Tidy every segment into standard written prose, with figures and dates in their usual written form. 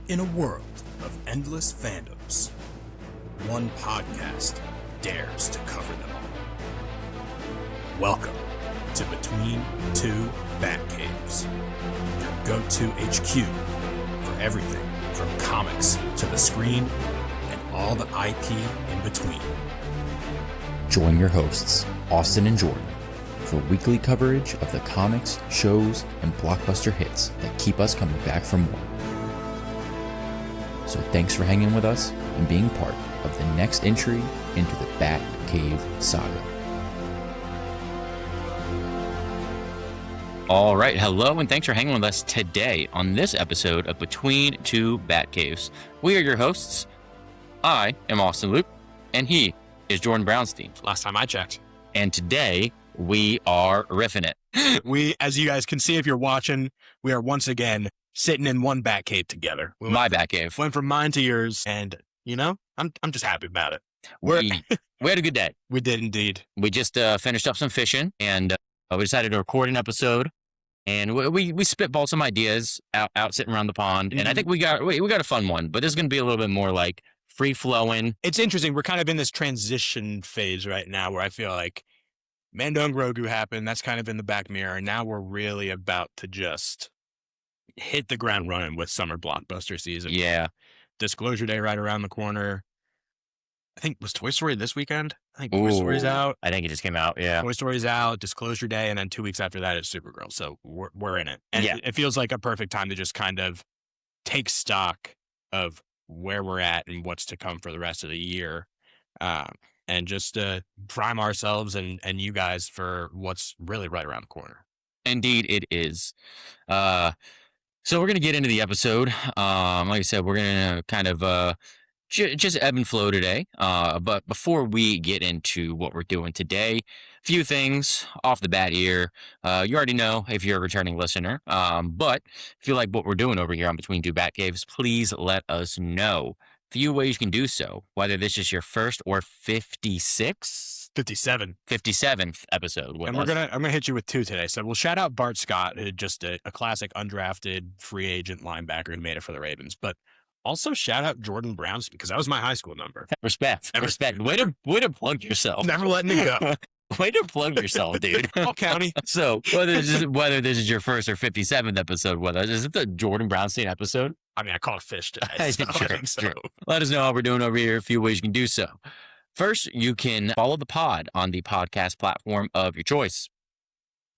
In a world of endless fandoms, one podcast dares to cover them all. Welcome to Between Two Batcaves, your go-to HQ for everything from comics to the screen and all the IP in between. Join your hosts, Austin and Jordan, for weekly coverage of the comics, shows, and blockbuster hits that keep us coming back for more. So thanks for hanging with us and being part of the next entry into the Batcave saga. All right, hello, and thanks for hanging with us today on this episode of Between Two Batcaves. We are your hosts. I am Austin Luke, and he is Jordan Brownstein. Last time I checked. And today, we are riffing it. We, as you guys can see if you're watching, we are once again sitting in one Batcave together. My Batcave. Went from mine to yours, and, you know, I'm just happy about it. We had a good day. We did indeed. We just finished up some fishing, and we decided to record an episode. And we spitballed some ideas out sitting around the pond, and I think we got a fun one. But this is going to be a little bit more like free flowing. It's interesting. We're kind of in this transition phase right now, where I feel like Mando and Grogu happened. That's kind of in the back mirror, and now we're really about to just hit the ground running with summer blockbuster season. Yeah, Disclosure Day right around the corner. I think was Toy Story this weekend. I think Toy Story's out. I think it just came out. Yeah, Toy Story's out. Disclosure Day, and then 2 weeks after that is Supergirl. So we're in it, and Yeah. it feels like a perfect time to just kind of take stock of where we're at and what's to come for the rest of the year, and just prime ourselves and you guys for what's really right around the corner. Indeed, it is. So we're going to get into the episode. Like I said, we're going to kind of just ebb and flow today. But before we get into what we're doing today, a few things off the bat here. You already know if you're a returning listener. But if you like what we're doing over here on Between Two Batcaves, please let us know. Few ways you can do so, whether this is your first or 57th episode with And us. I'm gonna hit you with two today. So we'll shout out Bart Scott, who just a classic undrafted free agent linebacker who made it for the Ravens. But also shout out Jordan Brownstein, because that was my high school number. Respect. Way to plug yourself. Never letting it go. Way to plug yourself, dude. All county. So whether this is your first or 57th episode with us, is it the Jordan Brownstein episode? I mean, I caught a fish today. So I think so. True. Let us know how we're doing over here. A few ways you can do so. First, you can follow the pod on the podcast platform of your choice.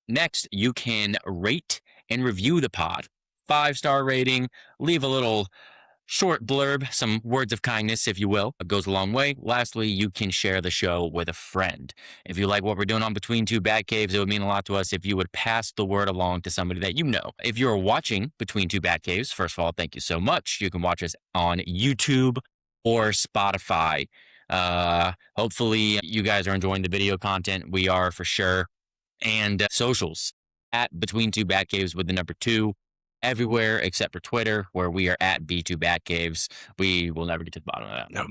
Next, you can rate and review the pod. 5-star rating, leave a little short blurb, some words of kindness, if you will. It goes a long way. Lastly, you can share the show with a friend. If you like what we're doing on Between Two Batcaves, it would mean a lot to us if you would pass the word along to somebody that you know. If you're watching Between Two Batcaves, first of all, thank you so much. You can watch us on YouTube or Spotify. Hopefully you guys are enjoying the video content. We are for sure. And socials at Between Two Batcaves with the number 2. Everywhere except for Twitter, where we are at B2Batcaves. We will never get to the bottom of that. No.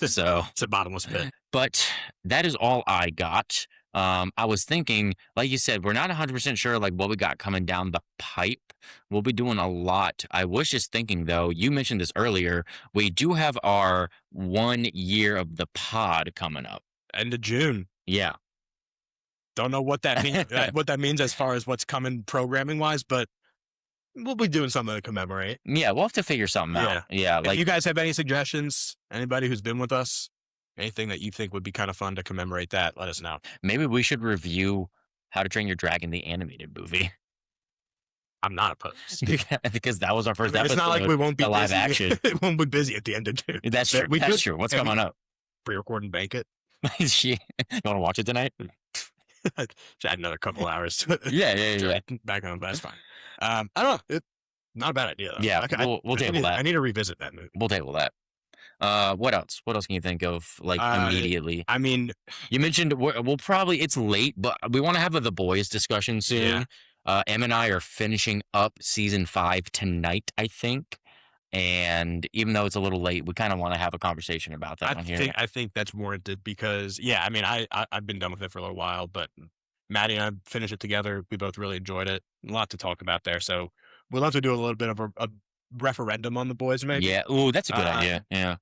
So It's a bottomless pit. but that is all I got. I was thinking, like you said, we're not 100% sure like what we got coming down the pipe. We'll be doing a lot. I was just thinking, though, you mentioned this earlier. We do have our 1 year of the pod coming up. End of June. Yeah. Don't know what that means. What that means as far as what's coming programming wise, but we'll be doing something to commemorate. Yeah, we'll have to figure something out. Yeah, If you guys have any suggestions, anybody who's been with us, anything that you think would be kind of fun to commemorate that, let us know. maybe we should review How to Train Your Dragon, the animated movie. I'm not opposed. Because that was our first episode. It's not like we won't be the live busy. action. It won't be busy at the end of June. That's true. That's true. What's coming up? Pre-record and bank it. You want to watch it tonight? Just add another couple hours to it. Yeah. Back on, that's fine. I don't know. Not a bad idea, though. Yeah, we'll table that. I need to revisit that movie. We'll table that. What else? What else can you think of, like, immediately? I mean, You mentioned we'll probably, it's late, but we want to have the boys discussion soon. Em and I are finishing up season 5 tonight, I think. And even though it's a little late, we kind of want to have a conversation about that one here. I think that's warranted because, I mean, I've been done with it for a little while, but Maddie and I finished it together. We both really enjoyed it. A lot to talk about there. So we'll have to do a little bit of a referendum on the boys, maybe. Yeah. Ooh, that's a good idea. Yeah.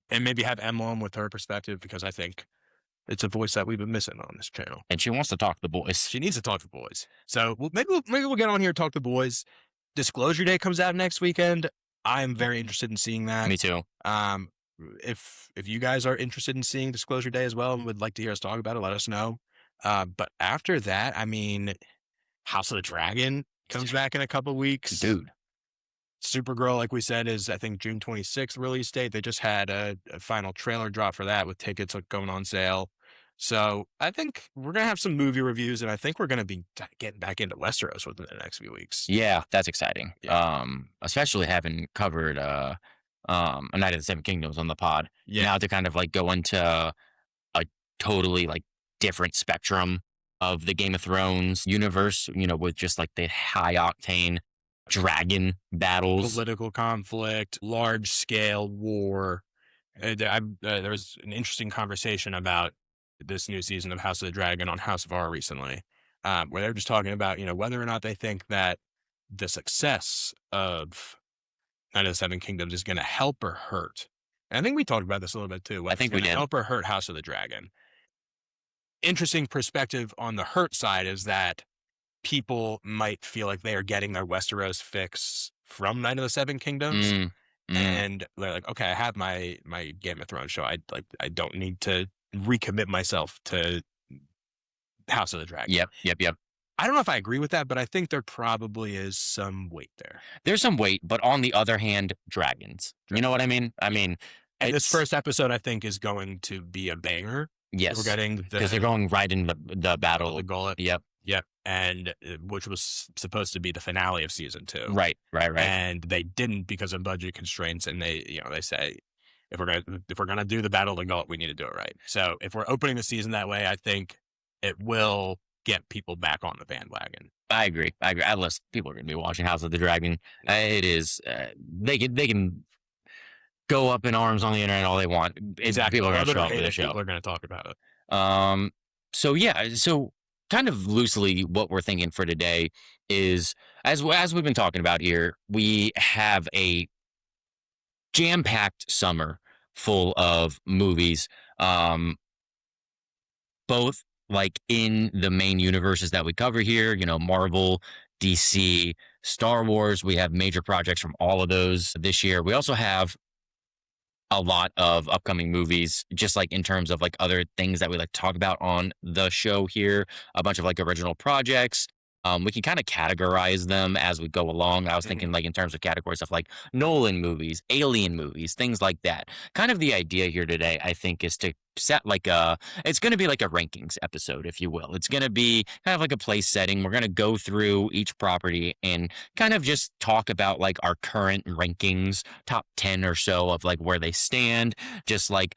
And maybe have Emma on with her perspective, because I think it's a voice that we've been missing on this channel. And she wants to talk to the boys. She needs to talk to the boys. So maybe we'll get on here and talk to the boys. Disclosure Day comes out next weekend. I am very interested in seeing that. Me too. If you guys are interested in seeing Disclosure Day as well and would like to hear us talk about it, let us know. But after that, I mean, House of the Dragon comes back in a couple weeks. Dude. Supergirl, like we said, is I think June 26th release date. They just had a final trailer drop for that with tickets going on sale. So I think we're going to have some movie reviews, and I think we're going to be getting back into Westeros within the next few weeks. Yeah, that's exciting. Yeah. Especially having covered A Night of the Seven Kingdoms on the pod. Yeah. Now to kind of like go into a totally like different spectrum of the Game of Thrones universe, with just like the high octane dragon battles, political conflict, large scale war. There was an interesting conversation about this new season of House of the Dragon on House of R recently, where they're just talking about, whether or not they think that the success of Night of the Seven Kingdoms is going to help or hurt. And I think we talked about this a little bit too. I think we did. Help or hurt House of the Dragon. Interesting perspective on the hurt side is that people might feel like they are getting their Westeros fix from Night of the Seven Kingdoms. And they're like, okay, I have my Game of Thrones show. I don't need to recommit myself to House of the Dragon. Yep. I don't know if I agree with that, but I think there probably is some weight there. There's some weight, but on the other hand, dragons. You know what I mean? And this first episode, I think, is going to be a banger. Yes. We're getting because they're going right in the battle. The gullet. Yep. And which was supposed to be the finale of season 2. Right. And they didn't because of budget constraints. And they say, if we're gonna do the Battle of the Gullet, we need to do it right. So if we're opening the season that way, I think it will get people back on the bandwagon. I agree. Unless people are going to be watching House of the Dragon, it is they can go up in arms on the internet all they want. Exactly. People are going to show up for the show. People are going to talk about it. So kind of loosely, what we're thinking for today is, as we've been talking about here, we have a jam-packed summer full of movies, both like in the main universes that we cover here, Marvel, DC, Star Wars. We have major projects from all of those this year. We also have a lot of upcoming movies, just like in terms of like other things that we like to talk about on the show here, a bunch of like original projects. We can kind of categorize them as we go along. I was thinking like in terms of categories of like Nolan movies, Alien movies, things like that. Kind of the idea here today, I think, is to set like it's going to be like a rankings episode, if you will. It's going to be kind of like a place setting. We're going to go through each property and kind of just talk about like our current rankings, top 10 or so of like where they stand, just like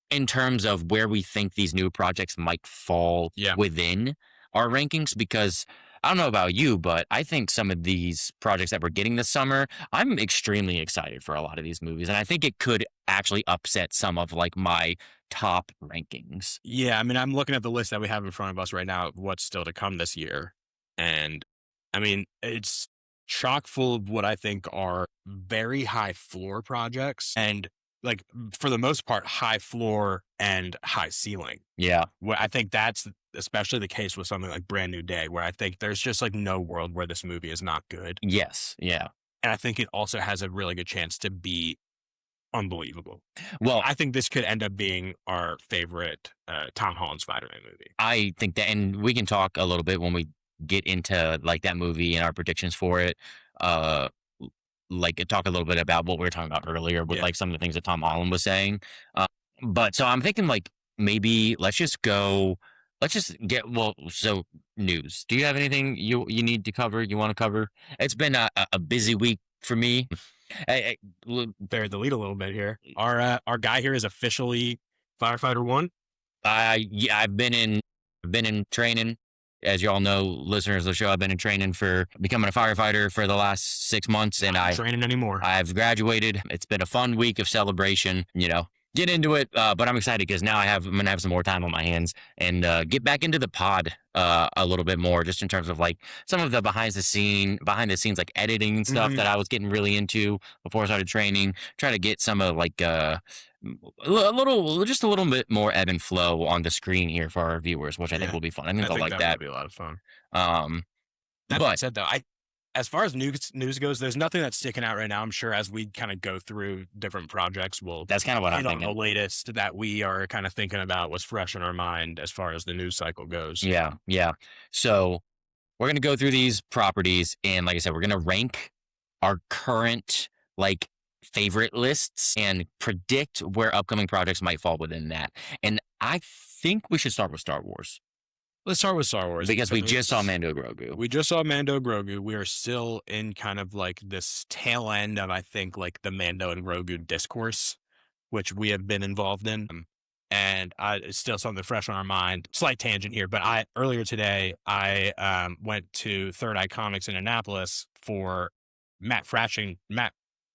in terms of where we think these new projects might fall within our rankings, because I don't know about you, but I think some of these projects that we're getting this summer, I'm extremely excited for a lot of these movies. And I think it could actually upset some of like my top rankings. Yeah. I mean, I'm looking at the list that we have in front of us right now of what's still to come this year. And I mean, it's chock full of what I think are very high floor projects, and like for the most part, high floor and high ceiling. Yeah. I think that's especially the case with something like Brand New Day, where I think there's just like no world where this movie is not good. Yes. Yeah. And I think it also has a really good chance to be unbelievable. Well, I think this could end up being our favorite Tom Holland Spider-Man movie. I think that, and we can talk a little bit when we get into like that movie and our predictions for it. Like talk a little bit about what we were talking about earlier with like some of the things that Tom Holland was saying. But so I'm thinking like maybe let's just get, so news. Do you have anything you need to cover, you want to cover? It's been a busy week for me. Buried the lead a little bit here. Our guy here is officially Firefighter 1. I've been in training. As you all know, listeners of the show, I've been in training for becoming a firefighter for the last 6 months, and I'm not training anymore. I've graduated. It's been a fun week of celebration. get into it. But I'm excited because now I'm gonna have some more time on my hands and get back into the pod a little bit more, just in terms of like some of the behind the scenes like editing and stuff that I was getting really into before I started training. Try to get some of like just a little bit more ebb and flow on the screen here for our viewers, which I think will be fun. I think they'll like that. Would be a lot of fun. That being said, though, as far as news goes, there's nothing that's sticking out right now. I'm sure as we kind of go through different projects, that's kind of what I'm hit on thinking. the latest that we are kind of thinking about, what's fresh in our mind as far as the news cycle goes. Yeah. So we're gonna go through these properties, and like I said, we're gonna rank our current like favorite lists and predict where upcoming projects might fall within that. And I think we should start with Star Wars. Let's start with Star Wars because we just saw Mando Grogu. We are still in kind of like this tail end of, I think, like the Mando and Grogu discourse, which we have been involved in. And it's still something fresh on our mind. Slight tangent here, but earlier today, I went to Third Eye Comics in Annapolis for Matt Fraction. Matt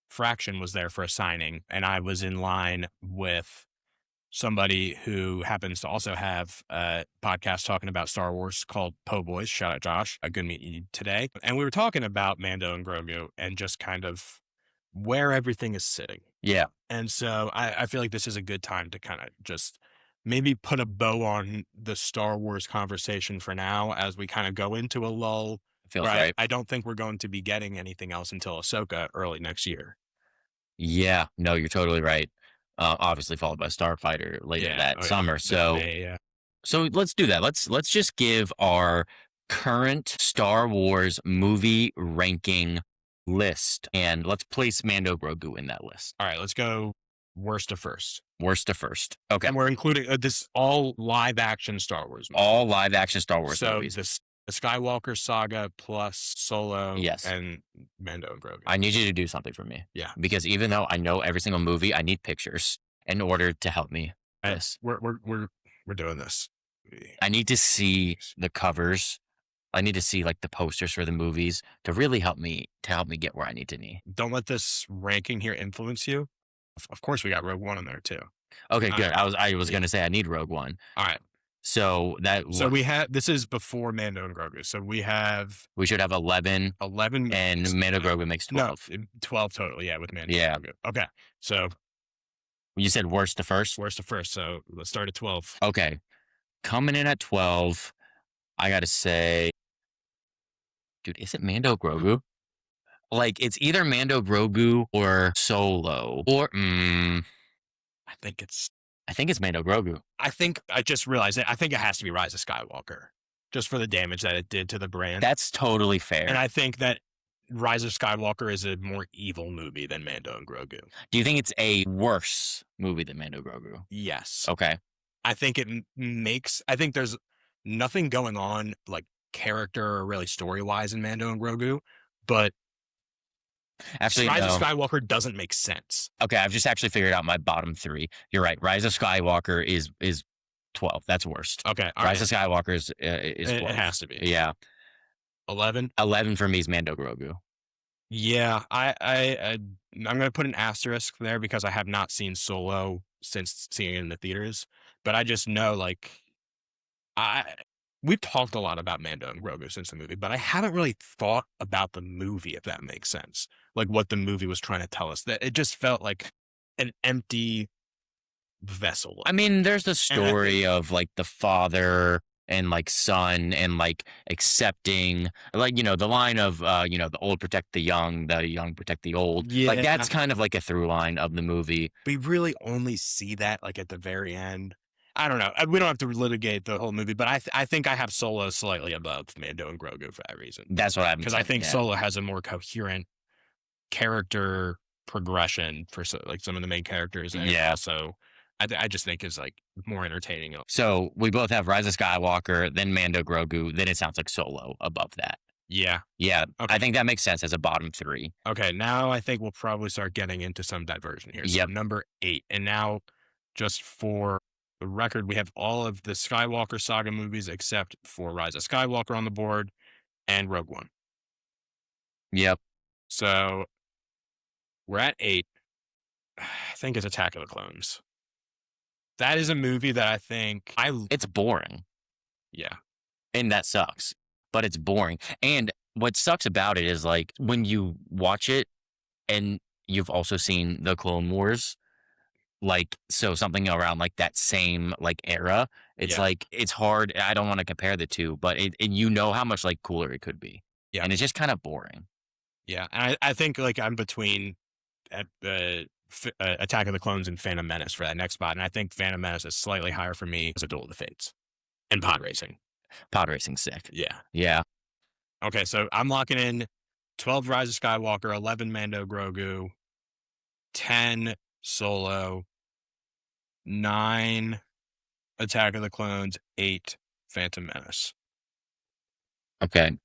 Fraction was there for a signing, and I was in line with somebody who happens to also have a podcast talking about Star Wars called Po Boys. Shout out Josh. Good meeting you today. And we were talking about Mando and Grogu and just kind of where everything is sitting. Yeah. And so I feel like this is a good time to kind of just maybe put a bow on the Star Wars conversation for now as we kind of go into a lull. Feels right. I don't think we're going to be getting anything else until Ahsoka early next year. Yeah. No, you're totally right. Obviously followed by Starfighter later that summer. So let's do that. Let's just give our current Star Wars movie ranking list, and let's place Mando Grogu in that list. All right, let's go worst to first. Okay. And we're including this all live action Star Wars movies. All live action Star Wars movies. The Skywalker saga plus Solo, yes, and Mando and Grogu. I need you to do something for me. Yeah. Because even though I know every single movie, I need pictures in order to help me. We're doing this. I need to see the covers. I need to see like the posters for the movies to really help me get where I need to be. Don't let this ranking here influence you. Of course, we got Rogue One in there too. Okay, good. I was gonna say I need Rogue One. All right. So we have, this is before Mando and Grogu. So we should have 11, and Mando Grogu makes 12. No, 12 total. Yeah, with Mando. Yeah. And Grogu. Okay. So you said worst to first. So let's start at 12. Okay, coming in at 12, I gotta say, dude, is it Mando Grogu? Like it's either Mando Grogu or Solo, or I think it's Mando Grogu. I just realized it. I think it has to be Rise of Skywalker, just for the damage that it did to the brand. That's totally fair. And I think that Rise of Skywalker is a more evil movie than Mando and Grogu. Do you think it's a worse movie than Mando Grogu? Yes. Okay. I think there's nothing going on like character or really story-wise in Mando and Grogu, but actually, Rise of Skywalker doesn't make sense. Okay, I've just actually figured out my bottom 3. You're right. Rise of Skywalker is 12. That's worst. Okay. Rise of Skywalker is 12. It has to be. Yeah. 11? 11 for me is Mando Grogu. Yeah, I'm going to put an asterisk there because I have not seen Solo since seeing it in the theaters, but I just know like we've talked a lot about Mando and Grogu since the movie, but I haven't really thought about the movie, if that makes sense. Like what the movie was trying to tell us. That it just felt like an empty vessel. I mean, there's the story of like the father and like son and like accepting, like, the line of, the old protect the young protect the old. Yeah. Like that's kind of like a through line of the movie. We really only see that like at the very end. I don't know. We don't have to litigate the whole movie, but I think I have Solo slightly above Mando and Grogu for that reason. That's what I'm because I think Solo has a more coherent character progression for like some of the main characters. And also, I just think is like more entertaining. So we both have Rise of Skywalker, then Mando Grogu, then it sounds like Solo above that. Yeah. Yeah. Okay. I think that makes sense as a bottom 3. Okay. Now I think we'll probably start getting into some diversion here. So number 8. And now just for the record, we have all of the Skywalker saga movies except for Rise of Skywalker on the board and Rogue One. Yep. So we're at 8. I think it's Attack of the Clones. That is a movie that I think It's boring. Yeah. And that sucks, but it's boring. And what sucks about it is like when you watch it and you've also seen the Clone Wars, like, so something around like that same like era, it's Yeah. like, it's hard. I don't want to compare the two, but you know how much like cooler it could be. Yeah. And it's just kind of boring. Yeah. And I think like I'm between Attack of the Clones and Phantom Menace for that next spot. And I think Phantom Menace is slightly higher for me as a Duel of the Fates and pod racing. Pod racing's sick. Yeah. Yeah. Okay. So I'm locking in 12 Rise of Skywalker, 11 Mando Grogu, 10 Solo, 9 Attack of the Clones, 8 Phantom Menace. Okay.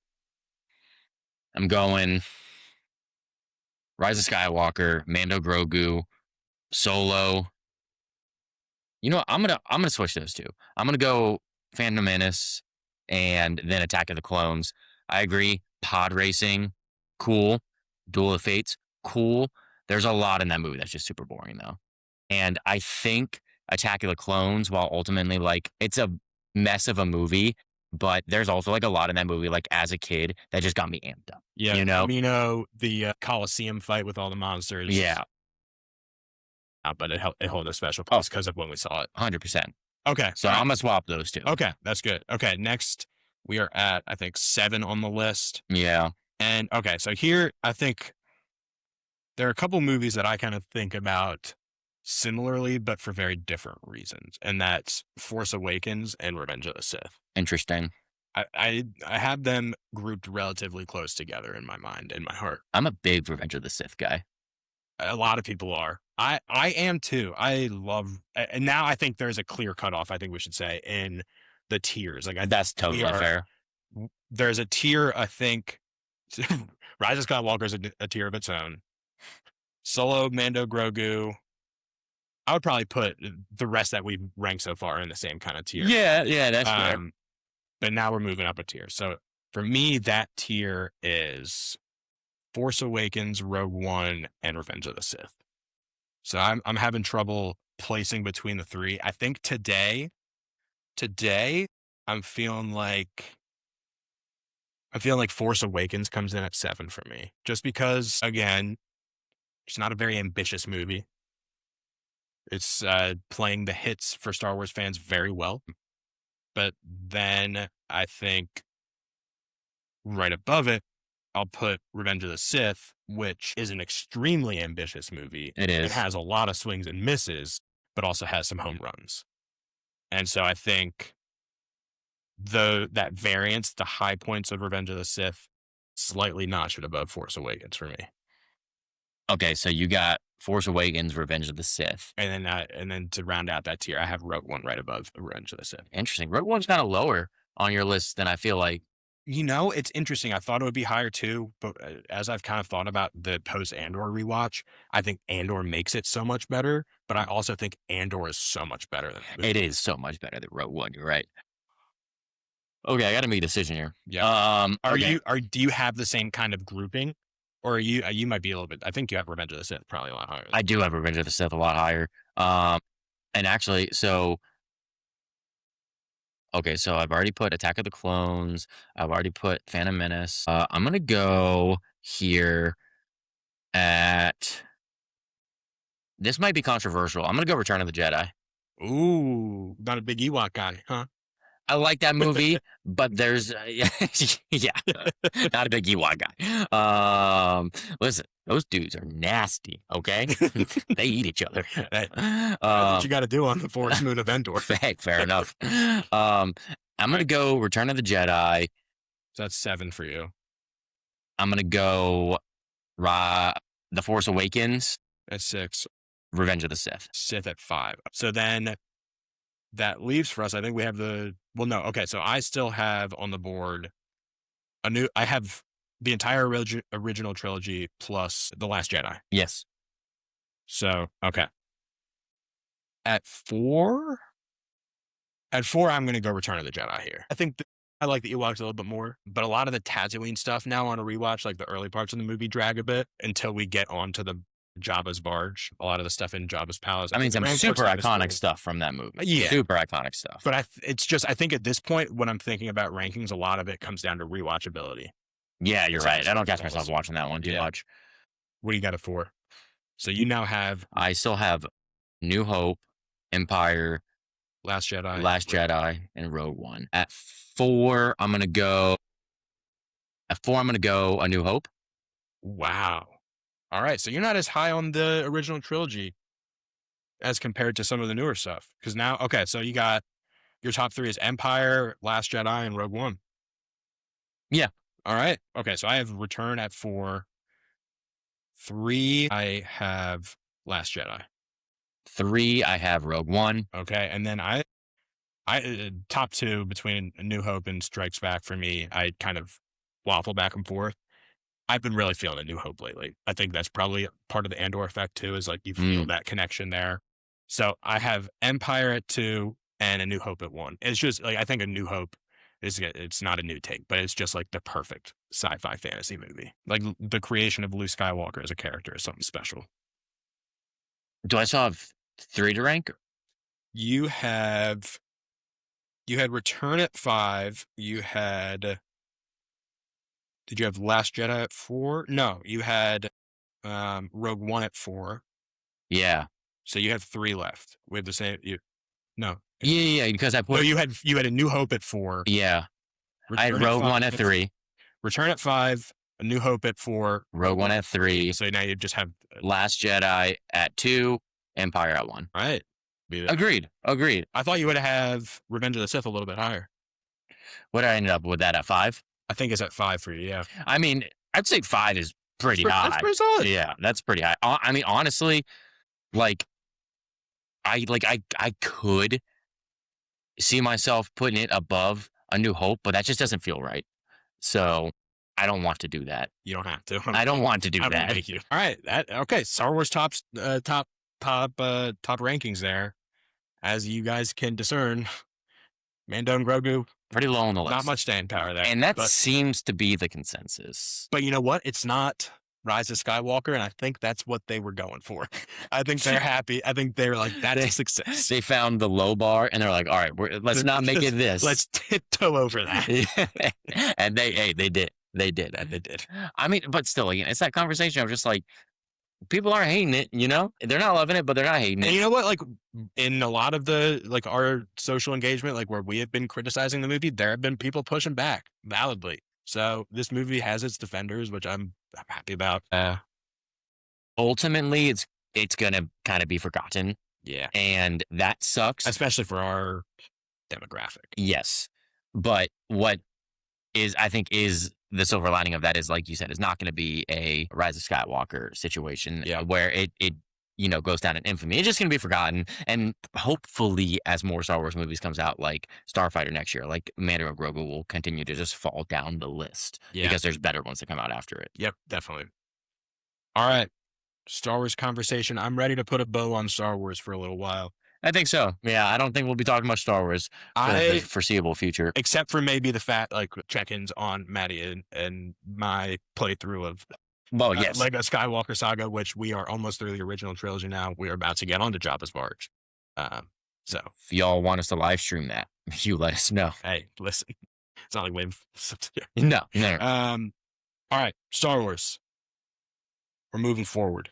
I'm going Rise of Skywalker, Mando Grogu, Solo. You know what? I'm gonna switch those two. I'm gonna go Phantom Menace and then Attack of the Clones. I agree. Pod racing, cool. Duel of Fates, cool. There's a lot in that movie that's just super boring though. And I think Attack of the Clones, while ultimately like it's a mess of a movie, but there's also like a lot in that movie, like as a kid, that just got me amped up. Yeah. You know? The Coliseum fight with all the monsters. Yeah. But it held a special place because of when we saw it. 100%. Okay. So I'm gonna swap those two. Okay. That's good. Okay. Next, we are at, I think, 7 on the list. Yeah. And okay. So here, I think there are a couple movies that I kind of think about similarly, but for very different reasons. And that's Force Awakens and Revenge of the Sith. Interesting. I have them grouped relatively close together in my mind, in my heart. I'm a big Revenge of the Sith guy. A lot of people are. I am too. I love, and now I think there's a clear cutoff, I think we should say, in the tiers. Like That's totally fair. There's a tier, I think, Rise of Skywalker is a tier of its own. Solo, Mando, Grogu. I would probably put the rest that we've ranked so far in the same kind of tier. Yeah, that's fair. But now we're moving up a tier. So for me, that tier is Force Awakens, Rogue One, and Revenge of the Sith. So I'm having trouble placing between the three. I think today I'm feeling like Force Awakens comes in at 7 for me. Just because, again, it's not a very ambitious movie. It's playing the hits for Star Wars fans very well. But then I think right above it, I'll put Revenge of the Sith, which is an extremely ambitious movie. It is. It has a lot of swings and misses, but also has some home runs. And so I think that variance, the high points of Revenge of the Sith, slightly notch it above Force Awakens for me. Okay, so you got Force Awakens, Revenge of the Sith. And then to round out that tier, I have Rogue One right above Revenge of the Sith. Interesting. Rogue One's kind of lower on your list than I feel like. It's interesting. I thought it would be higher too, but as I've kind of thought about the post-Andor rewatch, I think Andor makes it so much better, but I also think Andor is so much better than it is so much better than Rogue One. You're right. Okay, I got to make a decision here. Yeah. Okay. Do you have the same kind of grouping, or you might be a little bit? I think you have Revenge of the Sith probably a lot higher. I do have Revenge of the Sith a lot higher. And actually, so okay, so I've already put Attack of the Clones. I've already put Phantom Menace. I'm gonna go here at. This might be controversial. I'm gonna go Return of the Jedi. Ooh, not a big Ewok guy, huh? I like that movie, but there's yeah, not a big Ewok guy. Listen, those dudes are nasty. Okay, they eat each other. That's what you got to do on the Force Moon of Endor. Fair enough. I'm gonna go Return of the Jedi. So that's 7 for you. I'm gonna go The Force Awakens. That's 6. Revenge of the Sith. Sith at 5. So then that leaves for us, I think we have okay, so I still have on the board I have the entire original trilogy plus The Last Jedi. Yes. So, okay. At 4, I'm going to go Return of the Jedi here. I think I like the Ewoks a little bit more, but a lot of the Tatooine stuff now on a rewatch, like the early parts of the movie, drag a bit until we get onto the Jabba's barge, a lot of the stuff in Jabba's palace. I mean, some Rancor super side is iconic cool. stuff from that movie. Yeah. Super iconic stuff. But I think at this point, when I'm thinking about rankings, a lot of it comes down to rewatchability. Yeah, you're right. I don't catch That's myself watching that one too much. What do you got it for? So you now have I still have New Hope, Empire, Last Jedi, and Rogue One. At 4, I'm gonna go A New Hope. Wow. All right, so you're not as high on the original trilogy as compared to some of the newer stuff. Because now, okay, so you got your top 3 is Empire, Last Jedi, and Rogue One. Yeah. All right. Okay, so I have Return at 4. 3, I have Last Jedi. 3, I have Rogue One. Okay, and then I top 2 between A New Hope and Strikes Back for me, I kind of waffle back and forth. I've been really feeling A New Hope lately. I think that's probably part of the Andor effect too, is like you feel that connection there. So I have Empire at 2 and A New Hope at 1. It's just like, I think A New Hope it's not a new take, but it's just like the perfect sci-fi fantasy movie. Like the creation of Luke Skywalker as a character is something special. Do I still have 3 to rank? You had Return at 5. Did you have Last Jedi at 4? No, you had Rogue One at 4. Yeah. So you have 3 left. We have the same. No. Yeah, because I put. No, you had A New Hope at 4. Yeah. I had Rogue One at 3. Return at 5. A New Hope at 4. Rogue One at 3. So now you just have Last Jedi at 2. Empire at 1. All right. Agreed. I thought you would have Revenge of the Sith a little bit higher. What did I end up with that at 5? I think it's at 5 for you. Yeah. I mean, I'd say 5 is pretty high. That's pretty solid. Yeah, that's pretty high. I mean, honestly, like I could see myself putting it above A New Hope, but that just doesn't feel right. So I don't want to do that. You don't have to. I don't want to do that. Make you. All right. Okay. Star Wars top rankings there. As you guys can discern, Mando and Grogu, pretty low on the list. Not much staying power there. And that seems to be the consensus. But you know what? It's not Rise of Skywalker, and I think that's what they were going for. I think they're happy. I think they're like, that's a success. They found the low bar, and they're like, all right, let's not make it this. Let's tiptoe over that. And they did. They did. I mean, but still, again, it's that conversation of just like, people aren't hating it, you know? They're not loving it, but they're not hating it. And you know what? Like, in a lot of the, like, our social engagement, like, where we have been criticizing the movie, there have been people pushing back validly. So this movie has its defenders, which I'm happy about. Ultimately, it's going to kind of be forgotten. Yeah. And that sucks. Especially for our demographic. Yes. But what I think is the silver lining of that is, like you said, is not going to be a Rise of Skywalker situation where it goes down in infamy. It's just going to be forgotten. And hopefully, as more Star Wars movies comes out, like Starfighter next year, like Mando and Grogu will continue to just fall down the list because there's better ones that come out after it. Yep, definitely. All right. Star Wars conversation. I'm ready to put a bow on Star Wars for a little while. I think so. Yeah, I don't think we'll be talking about Star Wars for the foreseeable future. Except for maybe the check-ins on Maddie and my playthrough of Lego Skywalker Saga, which we are almost through the original trilogy now. We are about to get onto Jabba's barge. So if y'all want us to live stream that, you let us know. Hey, listen. It's not like we've... No. All right, Star Wars. We're moving forward.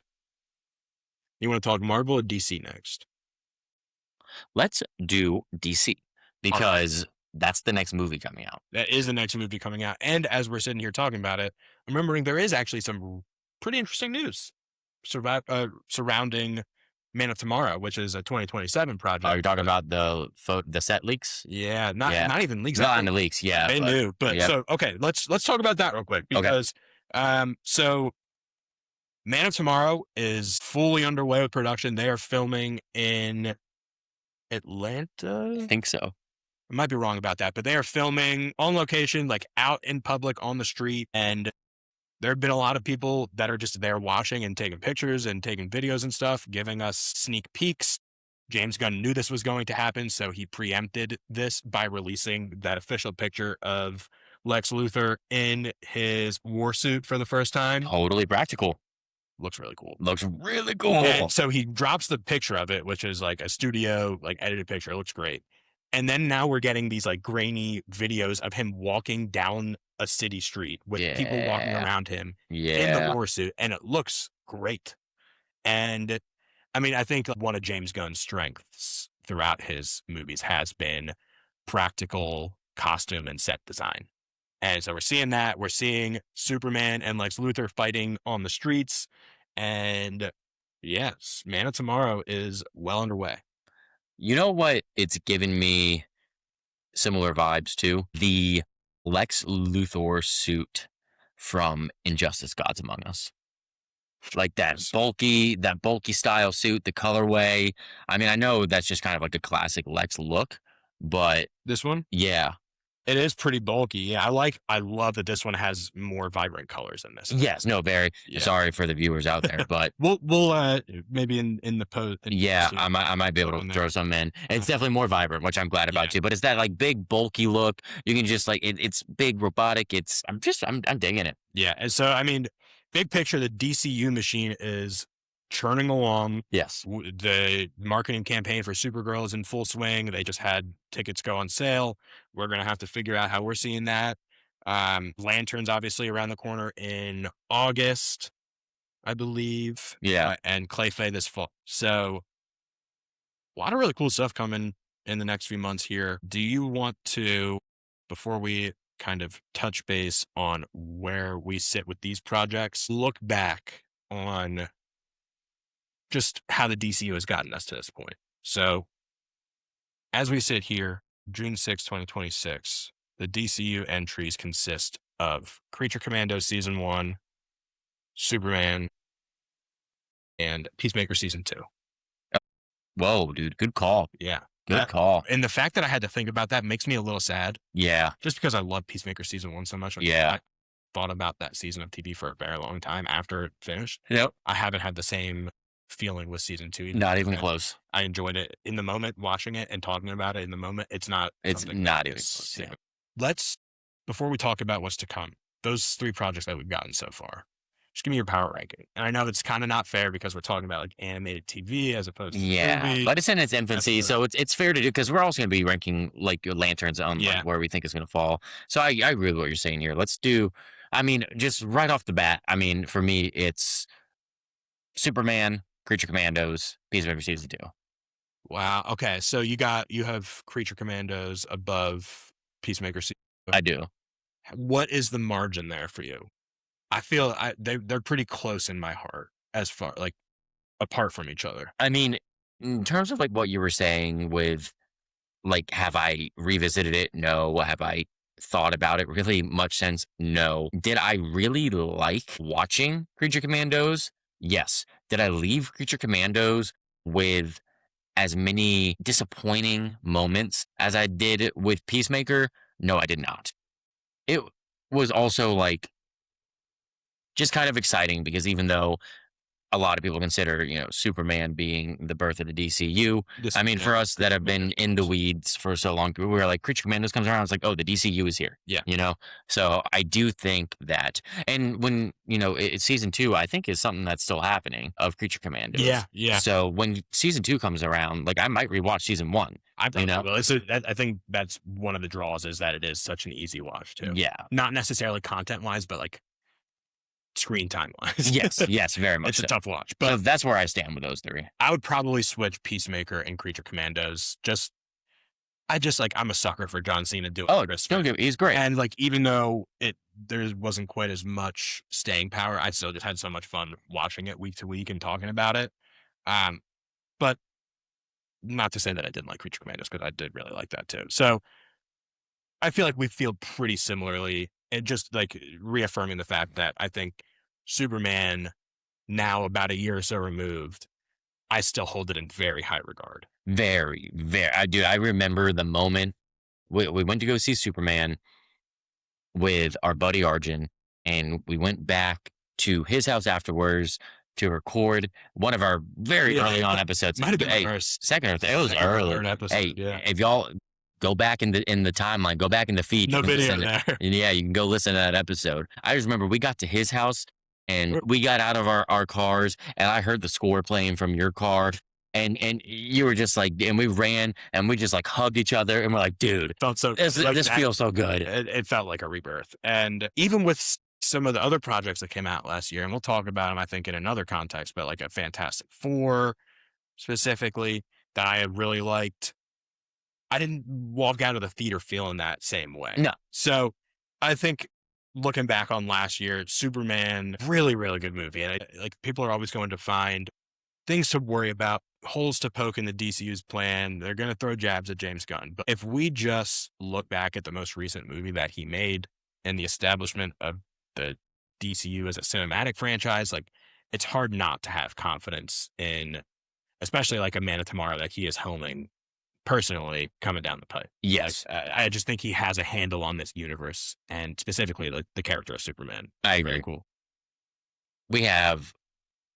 You want to talk Marvel or DC next? Let's do DC because that's the next movie coming out. That is the next movie coming out. And as we're sitting here talking about it, I'm remembering there is actually some pretty interesting news surrounding Man of Tomorrow, which is a 2027 project. Are you talking about the set leaks? Yeah, not even leaks. Not the leaks, yeah. They knew. But so okay, let's talk about that real quick because so Man of Tomorrow is fully underway with production. They are filming in Atlanta? I think so. I might be wrong about that, but they are filming on location, like out in public on the street. And there have been a lot of people that are just there watching and taking pictures and taking videos and stuff, giving us sneak peeks. James Gunn knew this was going to happen, so he preempted this by releasing that official picture of Lex Luthor in his war suit for the first time. Totally practical. looks really cool. Looks really cool. And so he drops the picture of it, which is like a studio, like edited picture. It looks great. And then now we're getting these like grainy videos of him walking down a city street with people walking around him in the war suit. And it looks great. And I mean, I think one of James Gunn's strengths throughout his movies has been practical costume and set design. And so we're seeing that. We're seeing Superman and Lex Luthor fighting on the streets. And yes, Man of Tomorrow is well underway. You know what it's given me similar vibes to? The Lex Luthor suit from Injustice: Gods Among Us. Like that bulky style suit, the colorway. I mean, I know that's just kind of like a classic Lex look, but this one? Yeah. It is pretty bulky. Yeah, I love that this one has more vibrant colors in this. Yes, no, very. Yeah. Sorry for the viewers out there, but we'll maybe in the post. Yeah, I might be able to throw some in. It's definitely more vibrant, which I'm glad about too. But it's that like big bulky look. You can just like it's big, robotic. I'm digging it. Yeah, and so I mean, big picture, the DCU machine is churning along. Yes. The marketing campaign for Supergirl is in full swing. They just had tickets go on sale. We're going to have to figure out how we're seeing that. Lantern's obviously around the corner in August, I believe. Yeah. And Clayface this fall. So a lot of really cool stuff coming in the next few months here. Do you want to, before we kind of touch base on where we sit with these projects, look back on just how the DCU has gotten us to this point? So as we sit here, June 6, 2026, the DCU entries consist of Creature Commandos Season 1, Superman, and Peacemaker Season 2. Whoa, dude. Good call. Yeah. Good call. And the fact that I had to think about that makes me a little sad. Yeah. Just because I love Peacemaker Season 1 so much. Yeah. I thought about that season of TV for a very long time after it finished. Yep. I haven't had the same feeling with Season 2. Not even close. I enjoyed it in the moment, watching it and talking about it in the moment. It's not even close. Yeah. Let's, before we talk about what's to come, those 3 projects that we've gotten so far, just give me your power ranking. And I know it's kind of not fair because we're talking about like animated TV as opposed to movie. But it's in its infancy, so it's fair to do because we're also going to be ranking like your Lanterns on like, where we think is going to fall. So I agree with what you're saying here. Let's do, I mean, just right off the bat, I mean, for me, it's Superman, Creature Commandos, Peacemaker Season 2. Wow. Okay. So you have Creature Commandos above Peacemaker Season 2. I do. What is the margin there for you? I feel they're pretty close in my heart as far like apart from each other. I mean, in terms of like what you were saying with like, have I revisited it? No. Have I thought about it really much since? No. Did I really like watching Creature Commandos? Yes. Did I leave Creature Commandos with as many disappointing moments as I did with Peacemaker? No, I did not. It was also like just kind of exciting because even though a lot of people consider, Superman being the birth of the DCU. I mean, for us that have been in the weeds for so long, we were like, Creature Commandos comes around, it's like, oh, the DCU is here. Yeah. So I do think that, and when, it's Season 2, I think is something that's still happening of Creature Commandos. Yeah. So when Season 2 comes around, like I might rewatch Season 1. I think that's one of the draws is that it is such an easy watch too. Yeah. Not necessarily content wise, but like screen time wise. Yes, very much. It's so. a tough watch. But so that's where I stand with those 3. I would probably switch Peacemaker and Creature Commandos. I'm a sucker for John Cena doing he's great. And like even though there wasn't quite as much staying power, I still just had so much fun watching it week to week and talking about it. But not to say that I didn't like Creature Commandos because I did really like that too. So I feel like we feel pretty similarly. And just like reaffirming the fact that I think Superman, now about a year or so removed, I still hold it in very high regard. Very, very. I remember the moment we went to go see Superman with our buddy Arjun, and we went back to his house afterwards to record one of our very early on episodes. Might have been the first. Second or third. It was early. Third episode, if y'all go back in the timeline, go back in the feed. No video there. Yeah, you can go listen to that episode. I just remember we got to his house And we got out of our cars, and I heard the score playing from your car. And you were just like, and we ran, and we just like hugged each other, and we're like, dude, Felt so this feels so good. It felt like a rebirth. And even with some of the other projects that came out last year, and we'll talk about them, I think, in another context, but like a Fantastic Four specifically that I really liked, I didn't walk out of the theater feeling that same way. No. So I think looking back on last year, Superman, really, really good movie. And like people are always going to find things to worry about, holes to poke in the DCU's plan. They're going to throw jabs at James Gunn. But if we just look back at the most recent movie that he made and the establishment of the DCU as a cinematic franchise, like it's hard not to have confidence in, especially like a Man of Tomorrow that he is helming personally coming down the pipe. Yes. Like, I just think he has a handle on this universe and specifically the character of Superman. I agree. Very cool. We have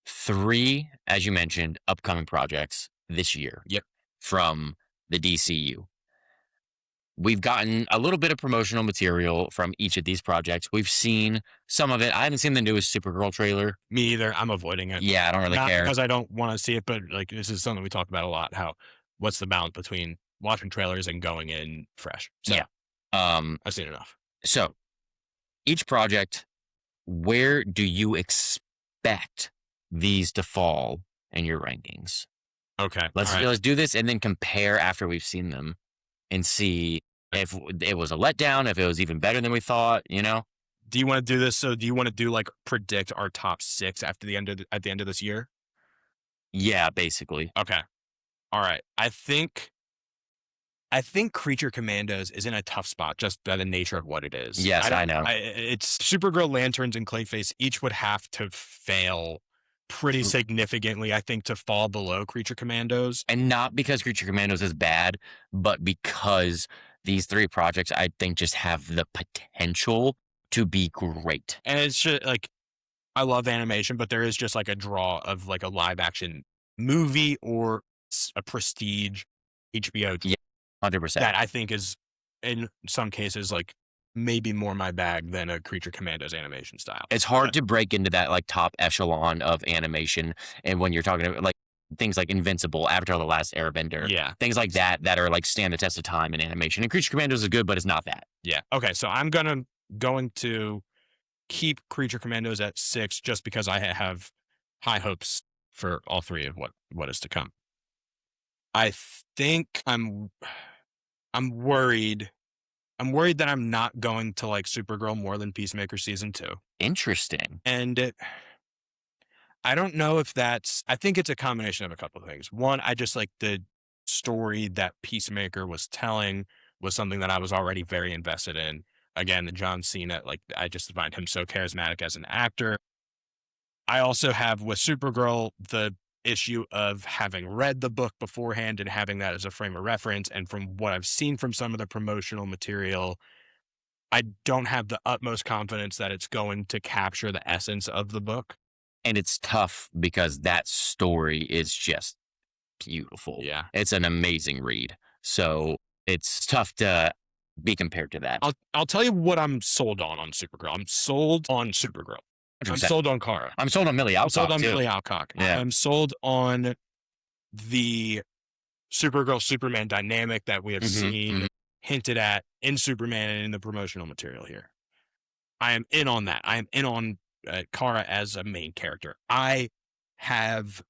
3, as you mentioned, upcoming projects this year. Yep. From the DCU. We've gotten a little bit of promotional material from each of these projects. We've seen some of it. I haven't seen the newest Supergirl trailer. Me either. I'm avoiding it. Yeah, I don't really Not care. because I don't want to see it, but like this is something we talk about a lot. What's the balance between watching trailers and going in fresh? So, yeah. I've seen enough. So each project, where do you expect these to fall in your rankings? Okay. Let's do this and then compare after we've seen them and see if it was a letdown, if it was even better than we thought, you know? Do you want to do this? So do you want to do like predict our top 6 at the end of this year? Yeah, basically. Okay. All right. I think Creature Commandos is in a tough spot just by the nature of what it is. Yes, I know. It's Supergirl, Lanterns, and Clayface each would have to fail pretty significantly, I think, to fall below Creature Commandos. And not because Creature Commandos is bad, but because these 3 projects, I think, just have the potential to be great. And it's just like, I love animation, but there is just like a draw of like a live action movie or a prestige HBO. Yeah, 100%. That I think is in some cases like maybe more my bag than a Creature Commandos animation style. It's hard to break into that like top echelon of animation. And when you're talking about like things like Invincible, Avatar: The Last Airbender, yeah, things like that are like stand the test of time in animation. And Creature Commandos is good, but it's not that. Yeah. Okay. So I'm going to keep Creature Commandos at 6 just because I have high hopes for all 3 of what is to come. I think I'm worried. I'm worried that I'm not going to like Supergirl more than Peacemaker season 2. Interesting. And I don't know if I think it's a combination of a couple of things. One, I just like the story that Peacemaker was telling was something that I was already very invested in. Again, the John Cena, like I just find him so charismatic as an actor. I also have with Supergirl the issue of having read the book beforehand and having that as a frame of reference. And from what I've seen from some of the promotional material, I don't have the utmost confidence that it's going to capture the essence of the book. And it's tough because that story is just beautiful. Yeah. It's an amazing read. So it's tough to be compared to that. I'll tell you what I'm sold on Supergirl. I'm sold on Supergirl. I'm sold on Kara. I'm sold on Millie Alcock. I'm sold on Millie Alcock. Yeah. I'm sold on the Supergirl Superman dynamic that we have seen hinted at in Superman and in the promotional material here. I am in on that. I am in on Kara as a main character. I have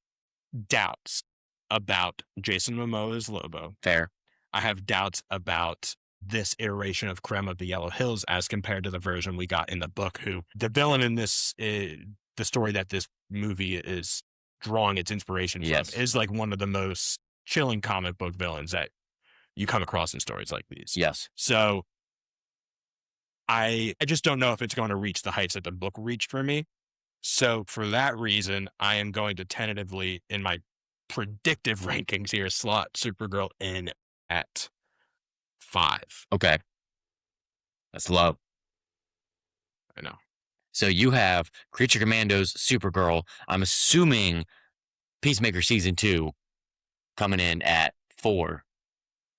doubts about Jason Momoa's Lobo. Fair. I have doubts about this iteration of Creme of the Yellow Hills as compared to the version we got in the book, who the villain in this, the story that this movie is drawing its inspiration from, is like one of the most chilling comic book villains that you come across in stories like these. Yes. So I just don't know if it's going to reach the heights that the book reached for me. So for that reason, I am going to tentatively, in my predictive rankings here, slot Supergirl in at 5. Okay. That's low. I know. So you have Creature Commandos, Supergirl. I'm assuming Peacemaker season 2 coming in at 4.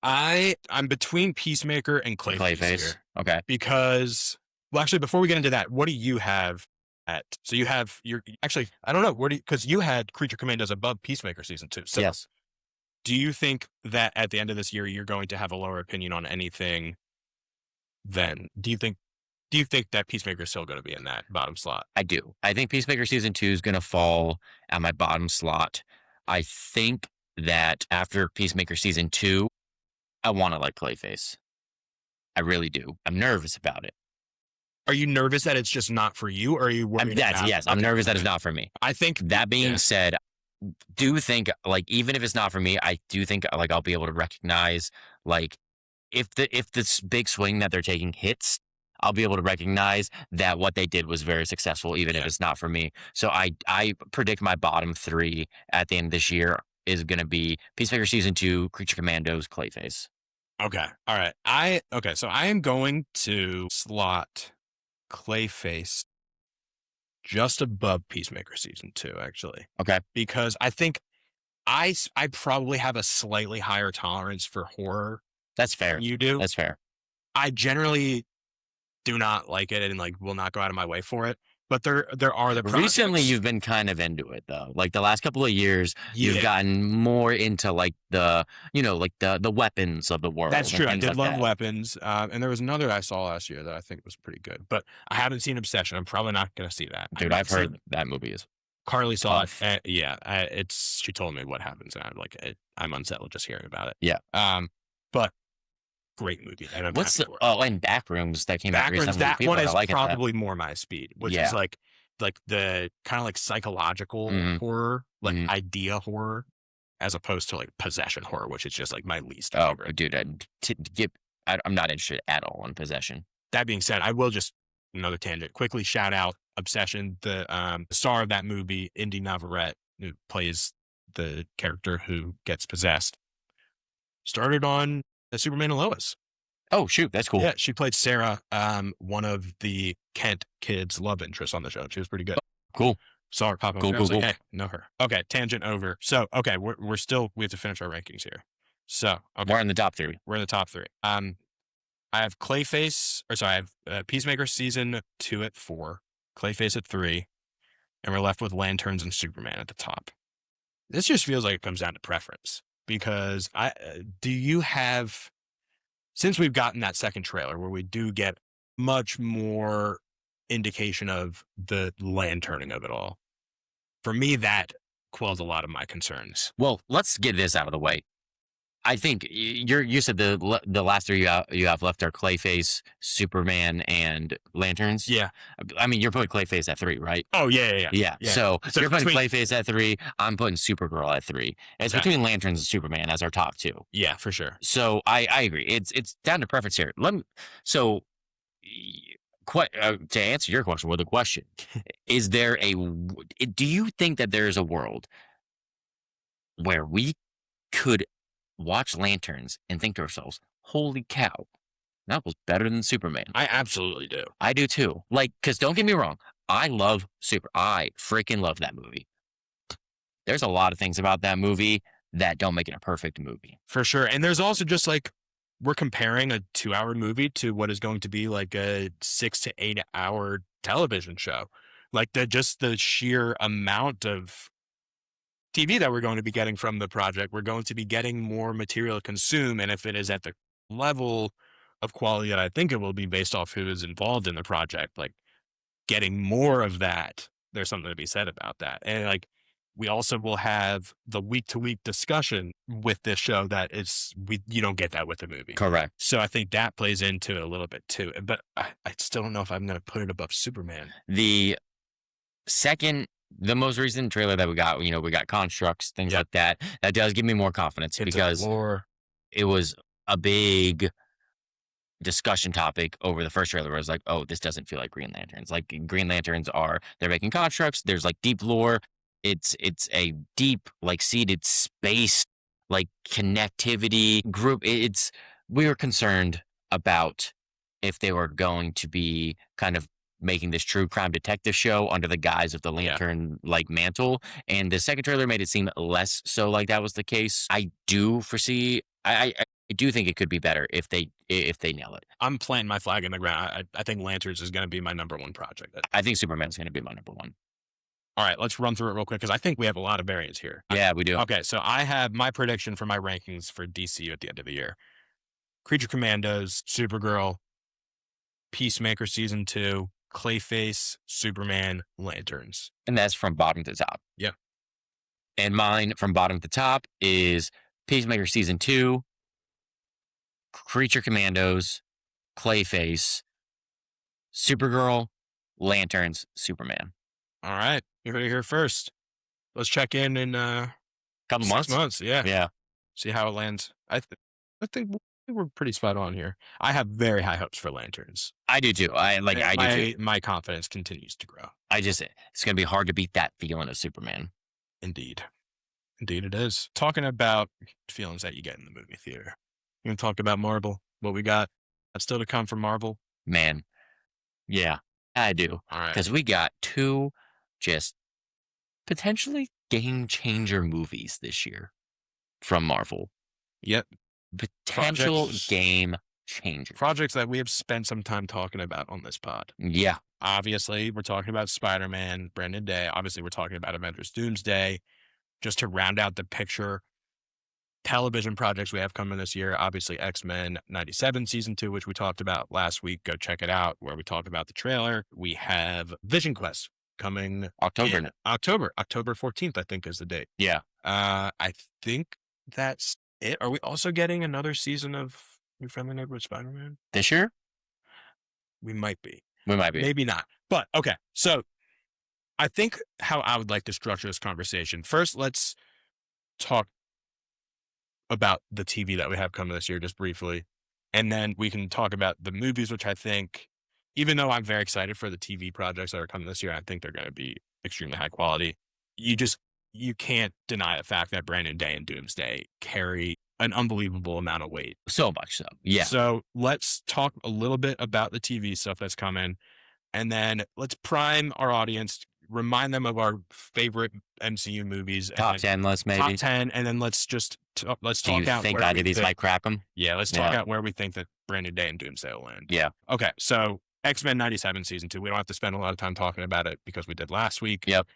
I'm between Peacemaker and Clayface. Clayface. Here Okay. because, well, actually, before we get into that, what do you have So you have actually, I don't know, because you had Creature Commandos above Peacemaker season 2. So Yes. do you think that at the end of this year you're going to have a lower opinion on anything then? Do you think that Peacemaker is still going to be in that bottom slot? I do. I think Peacemaker season 2 is going to fall at my bottom slot. I think that after Peacemaker season 2, I want to like Clayface. I really do. I'm nervous about it. Are you nervous that it's just not for you, or are you worried about? Yes, I'm nervous that it's not for me. I think that being said, do think like even if it's not for me, I do think like I'll be able to recognize like if this big swing that they're taking hits, I'll be able to recognize that what they did was very successful, even if it's not for me. So I predict my bottom 3 at the end of this year is going to be Peacemaker season 2, Creature Commandos, Clayface. Okay. All right. So I am going to slot Clayface just above Peacemaker season 2, actually. Okay. Because I think I probably have a slightly higher tolerance for horror. That's fair. You do? That's fair. I generally do not like it and like will not go out of my way for it. But there are the projects. Recently you've been kind of into it though. Like the last couple of years, you've gotten more into like the the weapons of the world. That's true. I did love that. Weapons. And there was another I saw last year that I think was pretty good. But I haven't seen Obsession. I'm probably not going to see that. Dude, I've heard that movie is Carly saw tough. it. She told me what happens, and I'm unsettled just hearing about it. Yeah. But great movie. And I'm What's happy for it. and Backrooms that came out recently. That People one is like probably more my speed, which is like the kind of like psychological horror, like idea horror, as opposed to like possession horror, which is just like my least favorite. Oh, dude, I'm not interested at all in Possession. That being said, I will just another tangent quickly shout out Obsession. The star of that movie, Indy Navarrete, who plays the character who gets possessed, started on Superman and Lois. Oh shoot, that's cool. Yeah, she played Sarah, one of the Kent kids' love interests on the show. She was pretty good. Cool. Saw her pop up. Cool. Like, hey, know her. Okay, tangent over. So okay, we have to finish our rankings here. So okay. We're in the top 3. We're in the top 3. I have I have Peacemaker season 2 at 4, Clayface at 3, and we're left with Lanterns and Superman at the top. This just feels like it comes down to preference because do you have, since we've gotten that second trailer where we do get much more indication of the lanterning of it all, for me that quells a lot of my concerns. Well, let's get this out of the way. I think you said the last 3 you have left are Clayface, Superman, and Lanterns. Yeah. I mean, you're putting Clayface at 3, right? Oh, yeah. So you're putting Clayface at 3. I'm putting Supergirl at 3. It's between Lanterns and Superman as our top 2. Yeah, for sure. So I agree. It's down to preference here. To answer your question with a question, do you think that there is a world where we could watch Lanterns and think to ourselves, holy cow, that was better than Superman? I absolutely do. I do too. Like, because don't get me wrong, I freaking love that movie. There's a lot of things about that movie that don't make it a perfect movie. For sure. And there's also just like, we're comparing a 2-hour movie to what is going to be like a 6 to 8 hour television show. Like the sheer amount of TV that we're going to be getting from the project, we're going to be getting more material to consume. And if it is at the level of quality that I think it will be based off who is involved in the project, like getting more of that, there's something to be said about that. And like, we also will have the week-to-week discussion with this show that you don't get that with the movie. Correct. So I think that plays into it a little bit too. But I still don't know if I'm going to put it above Superman. The most recent trailer that we got, we got constructs, things like that. That does give me more confidence because it was a big discussion topic over the first trailer where I was like, oh, this doesn't feel like Green Lanterns. Like Green Lanterns they're making constructs. There's like deep lore. It's a deep, like seated space, like connectivity group. We were concerned about if they were going to be kind of making this true crime detective show under the guise of the lantern like mantle. And the second trailer made it seem less so like that was the case. I do foresee, I do think it could be better if they nail it. I'm planting my flag in the ground. I think Lanterns is going to be my number one project. I think Superman's going to be my number one. All right, let's run through it real quick because I think we have a lot of variants here. Yeah, we do. Okay, so I have my prediction for my rankings for DCU at the end of the year. Creature Commandos, Supergirl, Peacemaker Season 2, Clayface, Superman, Lanterns. And that's from bottom to top. Yep. And mine from bottom to top is Peacemaker Season 2, Creature Commandos, Clayface, Supergirl, Lanterns, Superman. All right, you're going to hear first. Let's check in Couple 6 months. Yeah. Yeah. See how it lands. I think we're pretty spot on here. I have very high hopes for Lanterns. I do too. My confidence continues to grow. It's going to be hard to beat that feeling of Superman. Indeed it is. Talking about feelings that you get in the movie theater. You going to talk about Marvel? What we got that's still to come from Marvel? Man. Yeah, I do. All right. Because we got 2 just potentially game-changer movies this year from Marvel. Yep. Potential game changer. Projects that we have spent some time talking about on this pod. Yeah. Obviously, we're talking about Spider-Man, Brandon Day. Obviously, we're talking about Avengers Doomsday. Just to round out the picture, television projects we have coming this year, obviously X-Men 97 Season 2, which we talked about last week. Go check it out where we talk about the trailer. We have Vision Quest coming October 14th, I think is the date. Yeah. I think that's it. Are we also getting another season of New Friendly Neighborhood Spider-Man? This year? We might be. Maybe not. But okay. So I think how I would like to structure this conversation. First, let's talk about the TV that we have coming this year just briefly. And then we can talk about the movies, which I think, even though I'm very excited for the TV projects that are coming this year, I think they're going to be extremely high quality. You can't deny the fact that Brandon Day and Doomsday carry an unbelievable amount of weight. So much so. Yeah. So let's talk a little bit about the TV stuff that's coming. And then let's prime our audience, remind them of our favorite MCU movies. Top 10 list, maybe. Top 10. And then let's talk Do you out think where either of these might crack them? Yeah, let's talk out where we think that Brandon Day and Doomsday will land. Yeah. Okay, so X-Men 97 Season 2. We don't have to spend a lot of time talking about it because we did last week. Yep.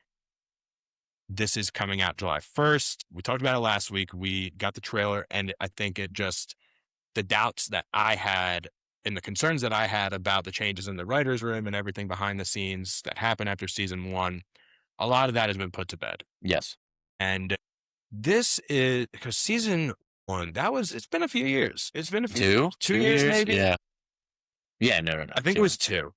This is coming out July 1st. We talked about it last week. We got the trailer, and I think the doubts that I had and the concerns that I had about the changes in the writer's room and everything behind the scenes that happened after season 1, a lot of that has been put to bed. Yes. And this is because season 1, it's been a few years. It's been a few 2 years maybe. Yeah. Yeah, no. I think it was 2.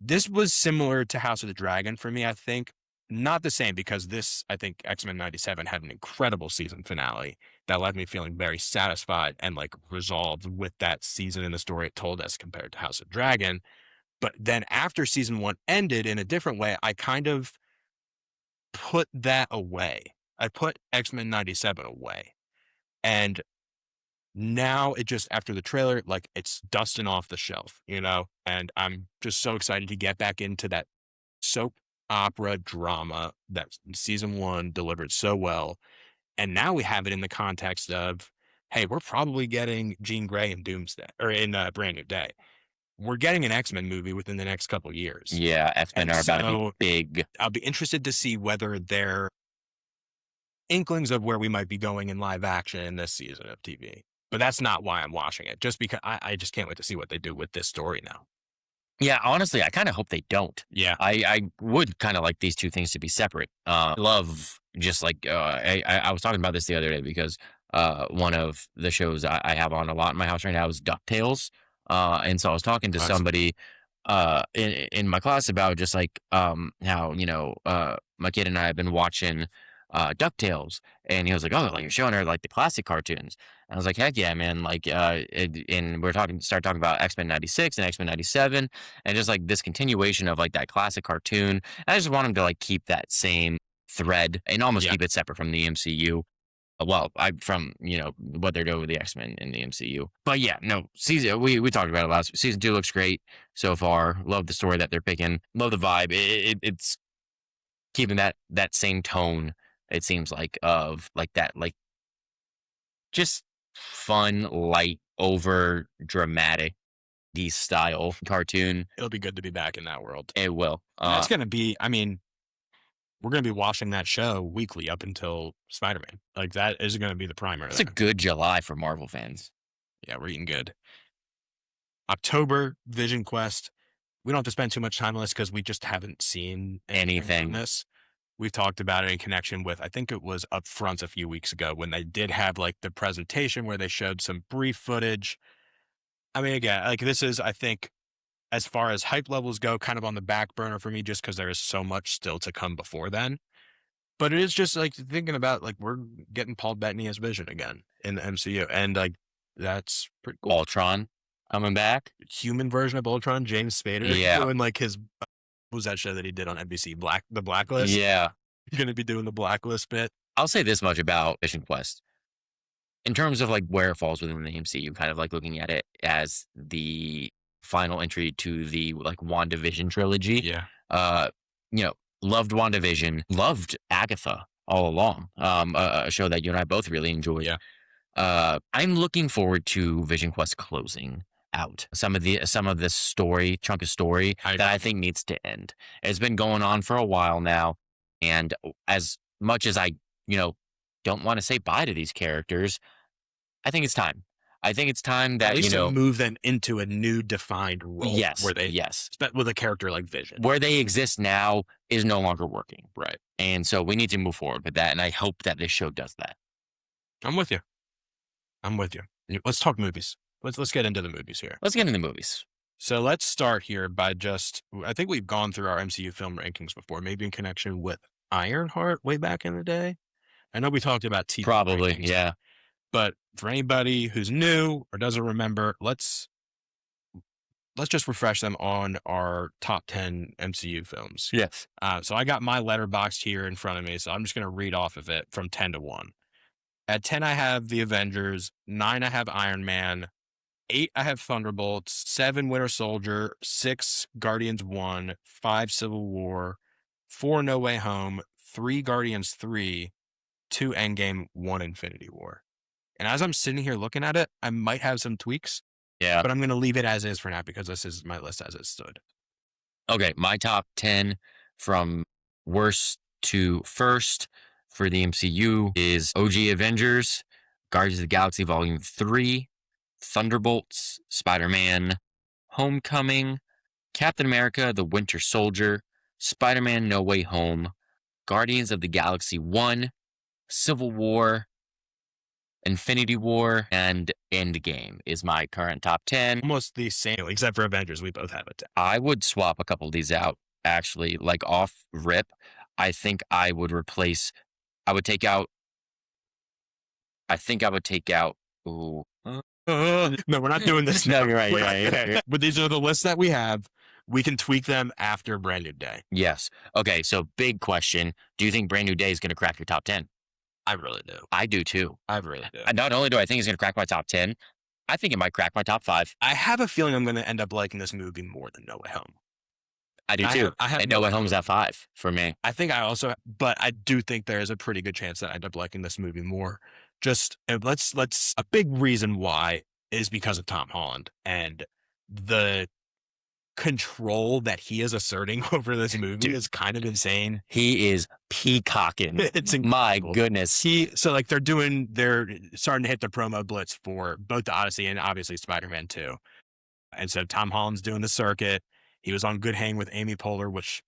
This was similar to House of the Dragon for me, I think. Not the same because I think X-Men 97 had an incredible season finale that left me feeling very satisfied and resolved with that season and the story it told us compared to House of Dragon. But then after season 1 ended in a different way, I kind of put that away. I put X-Men 97 away. And now it just, after the trailer, it's dusting off the shelf, and I'm just so excited to get back into that soap opera drama that season 1 delivered so well. And now we have it in the context of, hey, we're probably getting Jean Grey in Doomsday or in Brand New Day. We're getting an X-Men movie within the next couple of years. Yeah, X-Men are about to be big. I'll be interested to see whether they're inklings of where we might be going in live action in this season of TV. But that's not why I'm watching it, just because I just can't wait to see what they do with this story now. Yeah, honestly, I kind of hope they don't. Yeah. I would kind of like these two things to be separate. Love, just I was talking about this the other day because one of the shows I have on a lot in my house right now is DuckTales. And so I was talking to somebody in my class about just how, my kid and I have been watching DuckTales, and he was like, "Oh, you're showing her the classic cartoons." And I was like, "Heck yeah, man!" And we're start talking about X-Men 96 and X-Men 97, and just this continuation of that classic cartoon. And I just want him to keep that same thread and almost keep it separate from the MCU. Well, from what they're doing with the X-Men in the MCU. But yeah, no, season we talked about it last week. Season 2 looks great so far. Love the story that they're picking. Love the vibe. It's keeping that same tone. It seems of just fun, light, over dramatic style cartoon. It'll be good to be back in that world. It will. That's going to be, I mean, we're going to be watching that show weekly up until Spider-Man. Like, that is going to be the primer. It's a good July for Marvel fans. Yeah, we're eating good. October, Vision Quest. We don't have to spend too much time on this because we just haven't seen anything from this. We've talked about it in connection with, I think it was up front a few weeks ago when they did have like the presentation where they showed some brief footage. I mean, again, like this is, I think, as far as hype levels go, kind of on the back burner for me just because there is so much still to come before then. But it is just like thinking about like we're getting Paul Bettany as Vision again in the MCU. And like that's pretty cool. Ultron coming back. Human version of Ultron, James Spader. Yeah. Doing like his, what was that show that he did on NBC? The Blacklist? Yeah. You're going to be doing the Blacklist bit. I'll say this much about Vision Quest. In terms of like where it falls within the MCU, kind of like looking at it as the final entry to the like WandaVision trilogy. Yeah. Loved WandaVision, loved Agatha all along. A show that you and I both really enjoyed. Yeah. I'm looking forward to Vision Quest closing out some of the story, chunk of story that I think needs to end. It's been going on for a while now, and as much as I, don't want to say bye to these characters, I think it's time. I think it's time that, at least to move them into a new defined role. Yes. Where they, yes. with a character like Vision. Where they exist now is no longer working. Right. And so we need to move forward with that. And I hope that this show does that. I'm with you. Let's talk movies. Let's get into the movies here. Let's get into movies. So let's start here by I think we've gone through our MCU film rankings before, maybe in connection with Ironheart way back in the day. I know we talked about TV Probably, rankings, yeah. But for anybody who's new or doesn't remember, let's just refresh them on our top 10 MCU films. Yes. So I got my letterboxd here in front of me, so I'm just going to read off of it from 10 to 1. At 10, I have The Avengers. 9, I have Iron Man. 8, I have Thunderbolts. 7, Winter Soldier. 6, Guardians 1. 5, Civil War. 4, No Way Home. 3, Guardians 3. 2, Endgame. 1, Infinity War. And as I'm sitting here looking at it, I might have some tweaks. Yeah. But I'm going to leave it as is for now because this is my list as it stood. Okay, my top 10 from worst to first for the MCU is OG Avengers, Guardians of the Galaxy Volume 3, Thunderbolts, Spider-Man, Homecoming, Captain America, The Winter Soldier, Spider-Man No Way Home, Guardians of the Galaxy 1, Civil War, Infinity War, and Endgame is my current top 10. Almost the same, except for Avengers. We both have it. I would swap a couple of these out, actually, like off rip. I think I would take out. Ooh. No, we're not doing this. No, you're right. But these are the lists that we have. We can tweak them after Brand New Day. Yes. Okay, so big question. Do you think Brand New Day is going to crack your top 10? I really do. I do too. I really do. Not only do I think it's going to crack my top 10, I think it might crack my top 5. I have a feeling I'm going to end up liking this movie more than No Way Home. I do too. And No Way Home's at 5 for me. But I do think there is a pretty good chance that I end up liking this movie more. A big reason why is because of Tom Holland and the control that he is asserting over this movie is kind of insane. He is peacocking. It's incredible. My goodness. They're starting to hit the promo blitz for both the Odyssey and obviously Spider-Man 2. And so Tom Holland's doing the circuit. He was on Good Hang with Amy Poehler, which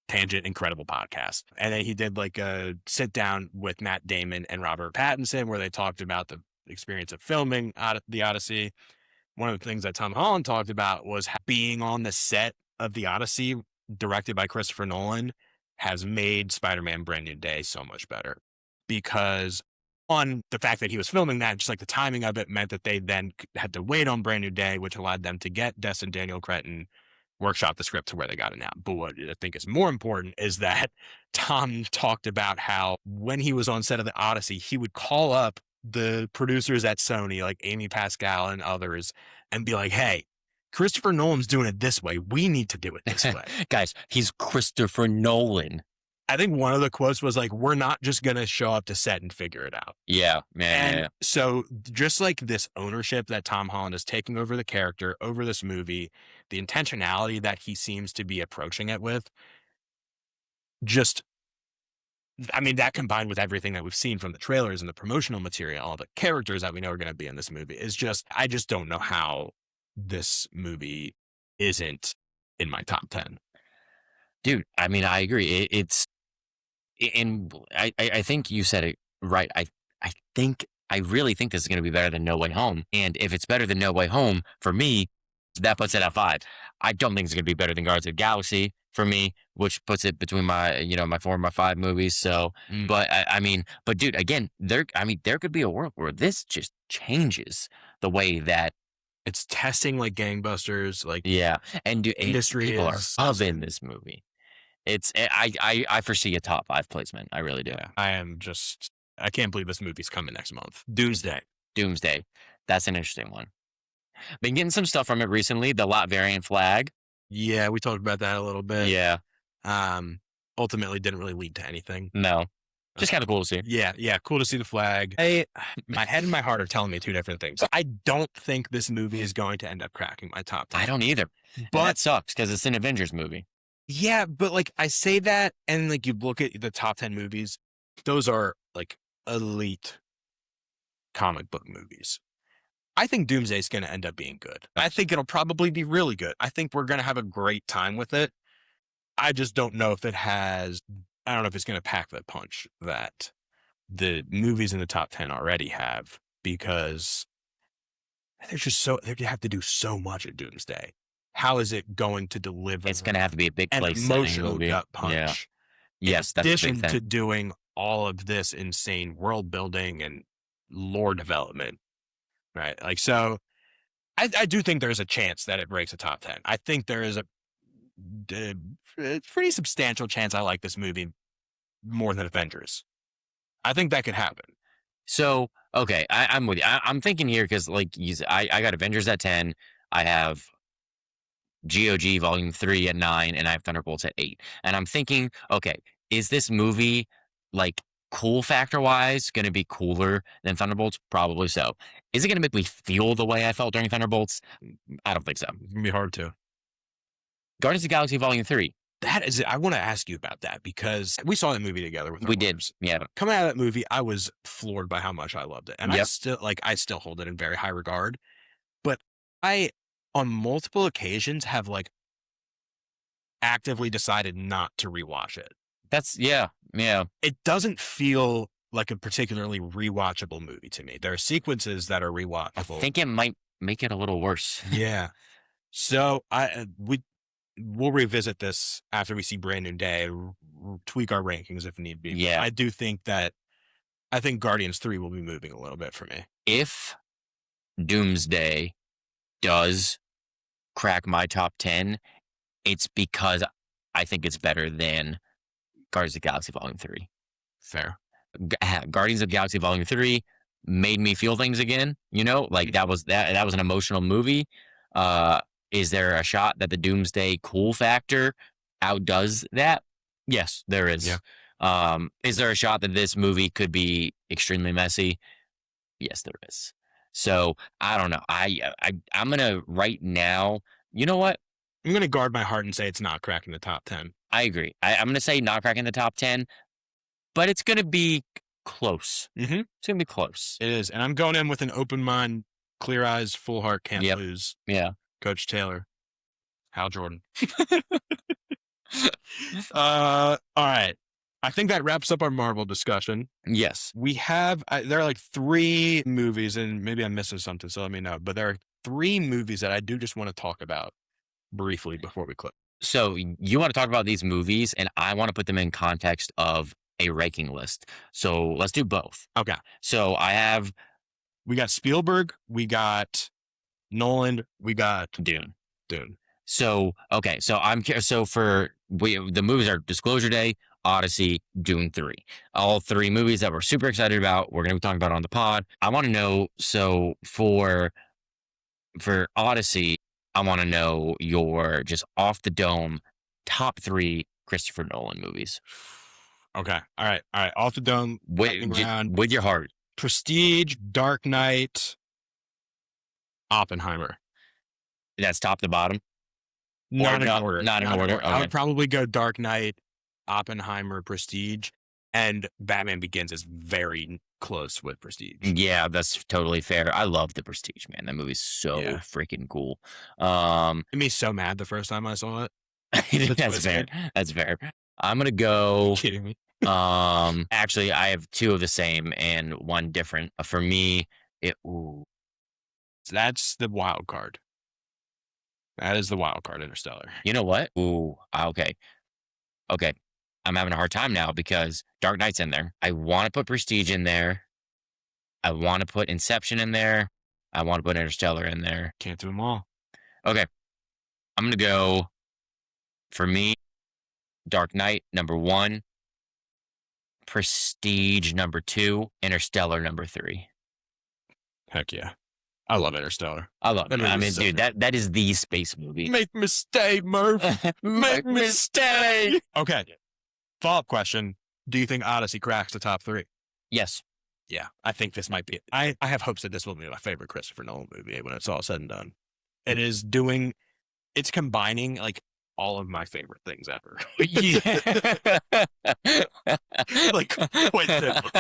tangent, incredible podcast. And then he did like a sit down with Matt Damon and Robert Pattinson where they talked about the experience of filming the Odyssey. One of the things that Tom Holland talked about was being on the set of the Odyssey, directed by Christopher Nolan, has made Spider-Man Brand New Day so much better. Because on the fact that he was filming that, just like the timing of it meant that they then had to wait on Brand New Day, which allowed them to get Destin Daniel Cretton workshop the script to where they got it now. But what I think is more important is that Tom talked about how when he was on set of the Odyssey, he would call up the producers at Sony, like Amy Pascal and others, and be like, hey, Christopher Nolan's doing it this way. We need to do it this way. Guys, he's Christopher Nolan. I think one of the quotes was like, we're not just going to show up to set and figure it out. Yeah, man. And so just like this ownership that Tom Holland is taking over the character, over this movie, the intentionality that he seems to be approaching it with, just, I mean, that combined with everything that we've seen from the trailers and the promotional material, all the characters that we know are going to be in this movie is just, I just don't know how this movie isn't in my top 10. Dude, I mean, I agree. And I think you said it right. I really think this is going to be better than No Way Home. And if it's better than No Way Home, for me, that puts it at 5. I don't think it's going to be better than Guardians of the Galaxy for me, which puts it between my 4 and my 5 movies. So, but I mean, but dude, again, there could be a world where this just changes the way that it's testing like gangbusters. Like, yeah. And industry people are is loving this movie. I foresee a top 5 placement. I really do. Yeah, I can't believe this movie's coming next month. Doomsday. That's an interesting one. Been getting some stuff from it recently. The Latvian flag. Yeah, we talked about that a little bit. Yeah. Ultimately didn't really lead to anything. No. Just kind of cool to see. Yeah, cool to see the flag. My head and my heart are telling me 2 different things. I don't think this movie is going to end up cracking my top 10. I don't either. But that sucks because it's an Avengers movie. Yeah, but like I say that, and like you look at the top 10 movies, those are like elite comic book movies. I think Doomsday is going to end up being good. I think it'll probably be really good. I think we're going to have a great time with it. I just don't know if I don't know if it's going to pack the punch that the movies in the top 10 already have, because they have to do so much at Doomsday. How is it going to deliver? It's going to have to be a big place. An emotional gut punch. Yeah. Yes, in that's addition a big thing. to doing all of this insane world building and lore development, right? Like, so I do think there's a chance that it breaks a top 10. I think there is a pretty substantial chance I like this movie more than Avengers. I think that could happen. So, okay, I'm with you. I'm thinking here because, like, I got Avengers at 10. I have GOG Volume 3 at 9, and I have Thunderbolts at 8. And I'm thinking, okay, is this movie, like, cool factor-wise, going to be cooler than Thunderbolts? Probably so. Is it going to make me feel the way I felt during Thunderbolts? I don't think so. It's going to be hard to. Guardians of the Galaxy Volume 3. That is it. I want to ask you about that because we saw that movie together with our wives. Yeah. Coming out of that movie, I was floored by how much I loved it. And I still hold it in very high regard. But I, on multiple occasions, have like actively decided not to rewatch it. Yeah. It doesn't feel like a particularly rewatchable movie to me. There are sequences that are rewatchable. I think it might make it a little worse. Yeah. So we'll revisit this after we see Brand New Day, tweak our rankings if need be. Yeah. I think Guardians 3 will be moving a little bit for me. If Doomsday does crack my top 10, it's because I think it's better than Guardians of the Galaxy Volume 3. Fair. Guardians of the Galaxy Volume 3 made me feel things again, like that was an emotional movie. Is there a shot that the Doomsday cool factor outdoes that? Yes, there is. Yeah. Is there a shot that this movie could be extremely messy? Yes, there is. So I don't know. I'm gonna right now. You know what? I'm gonna guard my heart and say it's not cracking the top 10. I agree. I'm gonna say not cracking the top 10, but it's gonna be close. Mm-hmm. It's gonna be close. It is, and I'm going in with an open mind, clear eyes, full heart, can't lose. Yeah. Coach Taylor, Hal Jordan. All right. I think that wraps up our Marvel discussion. Yes. We have, there are like 3 movies, and maybe I'm missing something, so let me know. But there are 3 movies that I do just want to talk about briefly before we click. So you want to talk about these movies, and I want to put them in context of a ranking list. So let's do both. Okay. So we got Spielberg, we got Nolan, we got Dune. So okay. So for the movies are Disclosure Day, Odyssey, Dune 3. All 3 movies that we're super excited about. We're going to be talking about on the pod. I want to know, so for Odyssey, I want to know your just off the dome top 3 Christopher Nolan movies. Okay. All right. Off the dome. With your heart. Prestige, Dark Knight, Oppenheimer. That's top to bottom. Not in order. Not in order. Okay. I would probably go Dark Knight, Oppenheimer, Prestige, and Batman Begins is very close with Prestige. Yeah, that's totally fair. I love the Prestige, man. That movie's so freaking cool. It made me so mad the first time I saw it. That's fair. That's fair. I'm gonna go. Are you kidding me? Actually, I have two of the same and one different. For me, that's the wild card. That is the wild card, Interstellar. You know what? Okay. I'm having a hard time now because Dark Knight's in there. I want to put Prestige in there. I want to put Inception in there. I want to put Interstellar in there. Can't do them all. Okay. I'm going to go, for me, Dark Knight, number 1. Prestige, number 2. Interstellar, number 3. Heck yeah. I love Interstellar. I love it. I mean, dude, that is the space movie. Make me stay, Murph. Make me stay. Okay. Follow-up question. Do you think Odyssey cracks the top 3? Yes. Yeah, I think this might be. I have hopes that this will be my favorite Christopher Nolan movie when it's all said and done. It's combining like all of my favorite things ever. Yeah. Like, quite simply.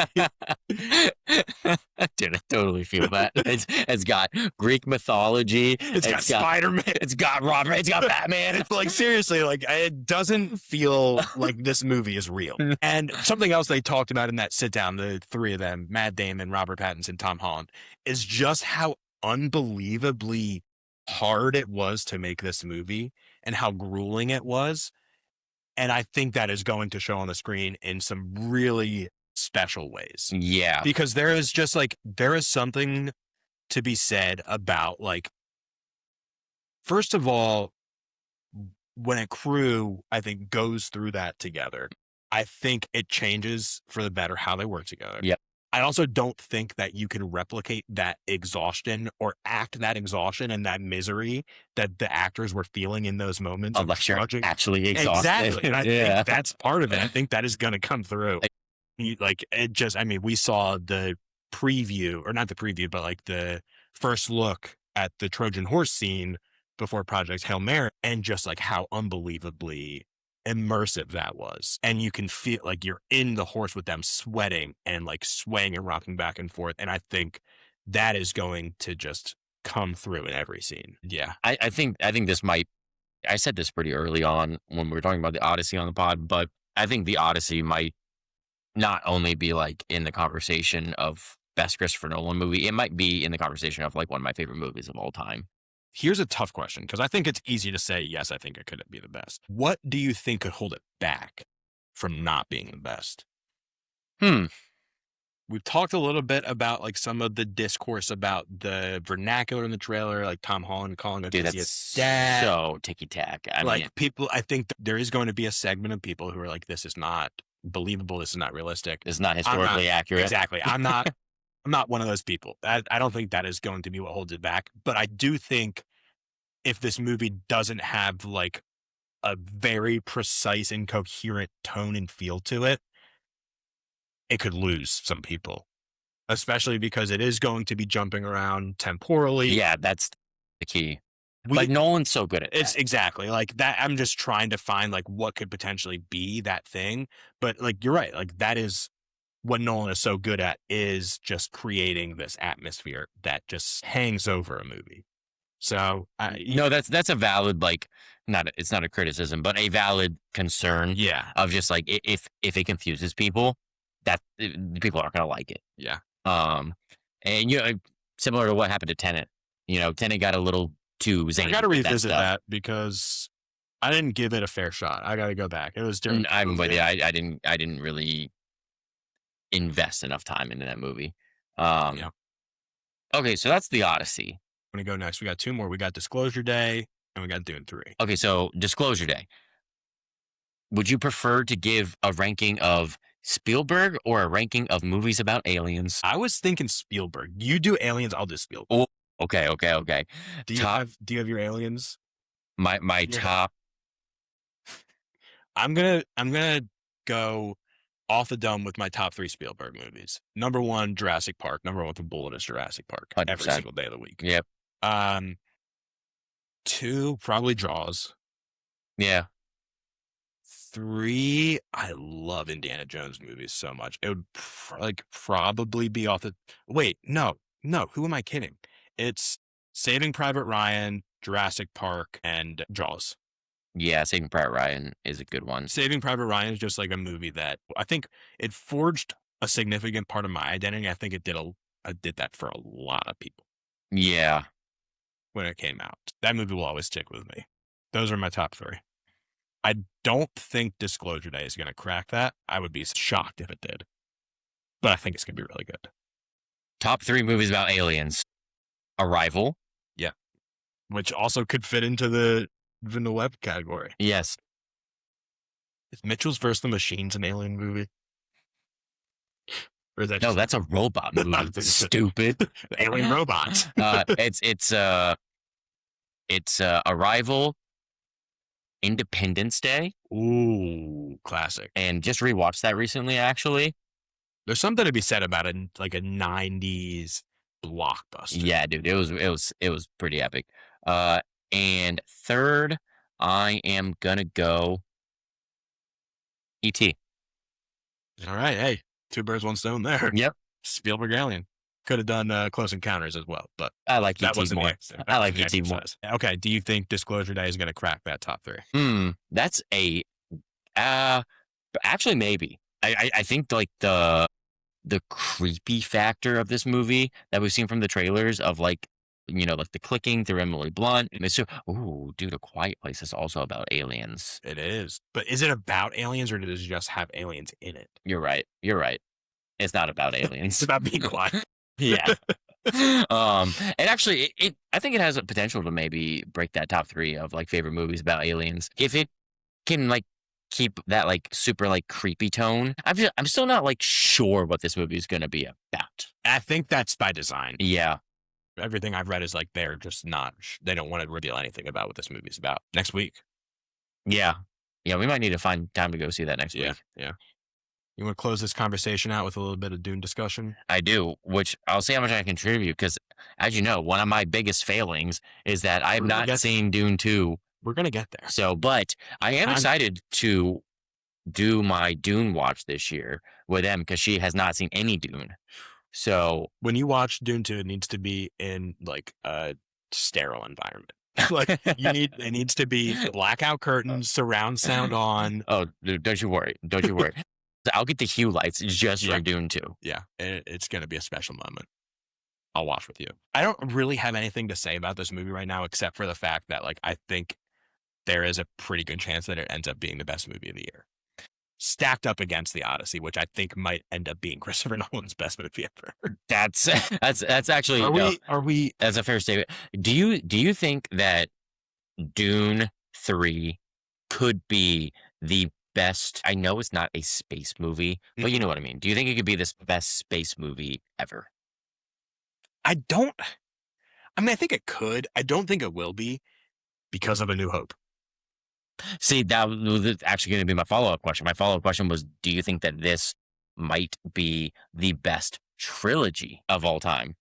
Dude, I totally feel that. It's got Greek mythology. It's got Spider-Man. It's got Robert. It's got Batman. It's like, seriously, like, it doesn't feel like this movie is real. And something else they talked about in that sit down, the 3 of them, Matt Damon, Robert Pattinson, Tom Holland, is just how unbelievably hard it was to make this movie and how grueling it was. And I think that is going to show on the screen in some really special ways. Yeah. Because there is something to be said about, like, first of all, when a crew, I think, goes through that together, I think it changes for the better how they work together. Yep. I also don't think that you can replicate that exhaustion or act that exhaustion and that misery that the actors were feeling in those moments. Unless you're actually exhausted. Exactly. And I think that's part of it. I think that is going to come through. Like, it just, I mean, we saw the preview, or not the preview, but like the first look at the Trojan horse scene before Project Hail Mary, and just like how unbelievably immersive that was. And you can feel like you're in the horse with them sweating and like swaying and rocking back and forth. And I think that is going to just come through in every scene. Yeah. I think this might, I said this pretty early on when we were talking about the Odyssey on the pod, but I think the Odyssey might not only be like in the conversation of best Christopher Nolan movie, it might be in the conversation of like one of my favorite movies of all time. Here's a tough question, because I think it's easy to say, yes, I think it could be the best. What do you think could hold it back from not being the best? We've talked a little bit about like some of the discourse about the vernacular in the trailer, like Tom Holland calling it that's dad. So ticky-tack. I mean, people, I think there is going to be a segment of people who are like, this is not believable. This is not realistic. It's not historically accurate. Exactly. I'm not one of those people. I don't think that is going to be what holds it back. But I do think if this movie doesn't have like a very precise and coherent tone and feel to it, it could lose some people, especially because it is going to be jumping around temporally. Yeah, that's the key. Like, Nolan's so good at it. It's exactly like that. I'm just trying to find like what could potentially be that thing. But like, you're right. Like, that is what Nolan is so good at, is just creating this atmosphere that just hangs over a movie. So no, that's a valid, like, it's not a criticism, but a valid concern. Yeah. Of just like, if it confuses people, that people aren't going to like it. Yeah. And similar to what happened to Tenet, Tenet got a little too zany. I got to revisit that because I didn't give it a fair shot. I got to go back. It was during. I'm with you. I didn't really invest enough time into that movie. Yeah. Okay, so that's the Odyssey. I'm going to go next. We got 2 more. We got Disclosure Day and we got Dune 3. Okay, so Disclosure Day. Would you prefer to give a ranking of Spielberg or a ranking of movies about aliens? I was thinking Spielberg. You do aliens, I'll do Spielberg. Oh, okay. Do you have your aliens? My top. I'm gonna go off the dome with my top 3 Spielberg movies. Number 1, Jurassic Park. Number 1 with the bullet is Jurassic Park. 100%. Every single day of the week. Yep. 2, probably Jaws. Yeah. 3, I love Indiana Jones movies so much. It would probably be off the... Wait, no. Who am I kidding? It's Saving Private Ryan, Jurassic Park, and Jaws. Yeah, Saving Private Ryan is a good one. Saving Private Ryan is just like a movie that I think it forged a significant part of my identity. I think it did that for a lot of people. Yeah. When it came out. That movie will always stick with me. Those are my top 3. I don't think Disclosure Day is going to crack that. I would be shocked if it did. But I think it's going to be really good. Top 3 movies about aliens. Arrival. Yeah. Which also could fit into the Villeneuve category. Yes. Is Mitchell's vs. the Machines an alien movie? Or is that No, that's a robot movie. Stupid. Alien robots. It's Arrival, Independence Day. Ooh, classic. And just rewatched that recently, actually. There's something to be said about a 90s blockbuster. Yeah, dude, it was pretty epic. And third, I am gonna go E.T. All right, hey, 2 birds, 1 stone there. Yep. Spielberg Alien. Could have done Close Encounters as well, but I like that E.T. more. I like E.T. more. Okay, do you think Disclosure Day is going to crack that top 3? That's a actually maybe. I think like the creepy factor of this movie that we've seen from the trailers of like, you know, like the clicking through Emily Blunt. Ooh, dude, A Quiet Place is also about aliens. It is. But is it about aliens or does it just have aliens in it? You're right. It's not about aliens. It's about being quiet. Yeah. And actually I think it has a potential to maybe break that top 3 of like favorite movies about aliens. If it can like keep that like super like creepy tone. I'm still not like sure what this movie is going to be about. I think that's by design. Yeah. Everything I've read is like they're just not, they don't want to reveal anything about what this movie's about. Next week. Yeah. Yeah, we might need to find time to go see that next week. Yeah. You want to close this conversation out with a little bit of Dune discussion? I do, which I'll see how much I can contribute because, as you know, one of my biggest failings is that I have not seen Dune 2. We're going to get there. So, but I am excited to do my Dune watch this year with Em because she has not seen any Dune. So when you watch Dune 2, it needs to be in like a sterile environment. Like it needs to be blackout curtains, surround sound on. Oh, dude, don't you worry. I'll get the hue lights just for Dune 2. Yeah, it's going to be a special moment. I'll watch with you. I don't really have anything to say about this movie right now, except for the fact that like I think there is a pretty good chance that it ends up being the best movie of the year. Stacked up against The Odyssey, which I think might end up being Christopher Nolan's best movie ever. That's actually are we that's a fair statement. Do you think that Dune 3 could be the best? I know it's not a space movie, but you know what I mean. Do you think it could be this best space movie ever? I think it could. I don't think it will be because of A New Hope. See, that was actually going to be my follow-up question. My follow-up question was, do you think that this might be the best trilogy of all time?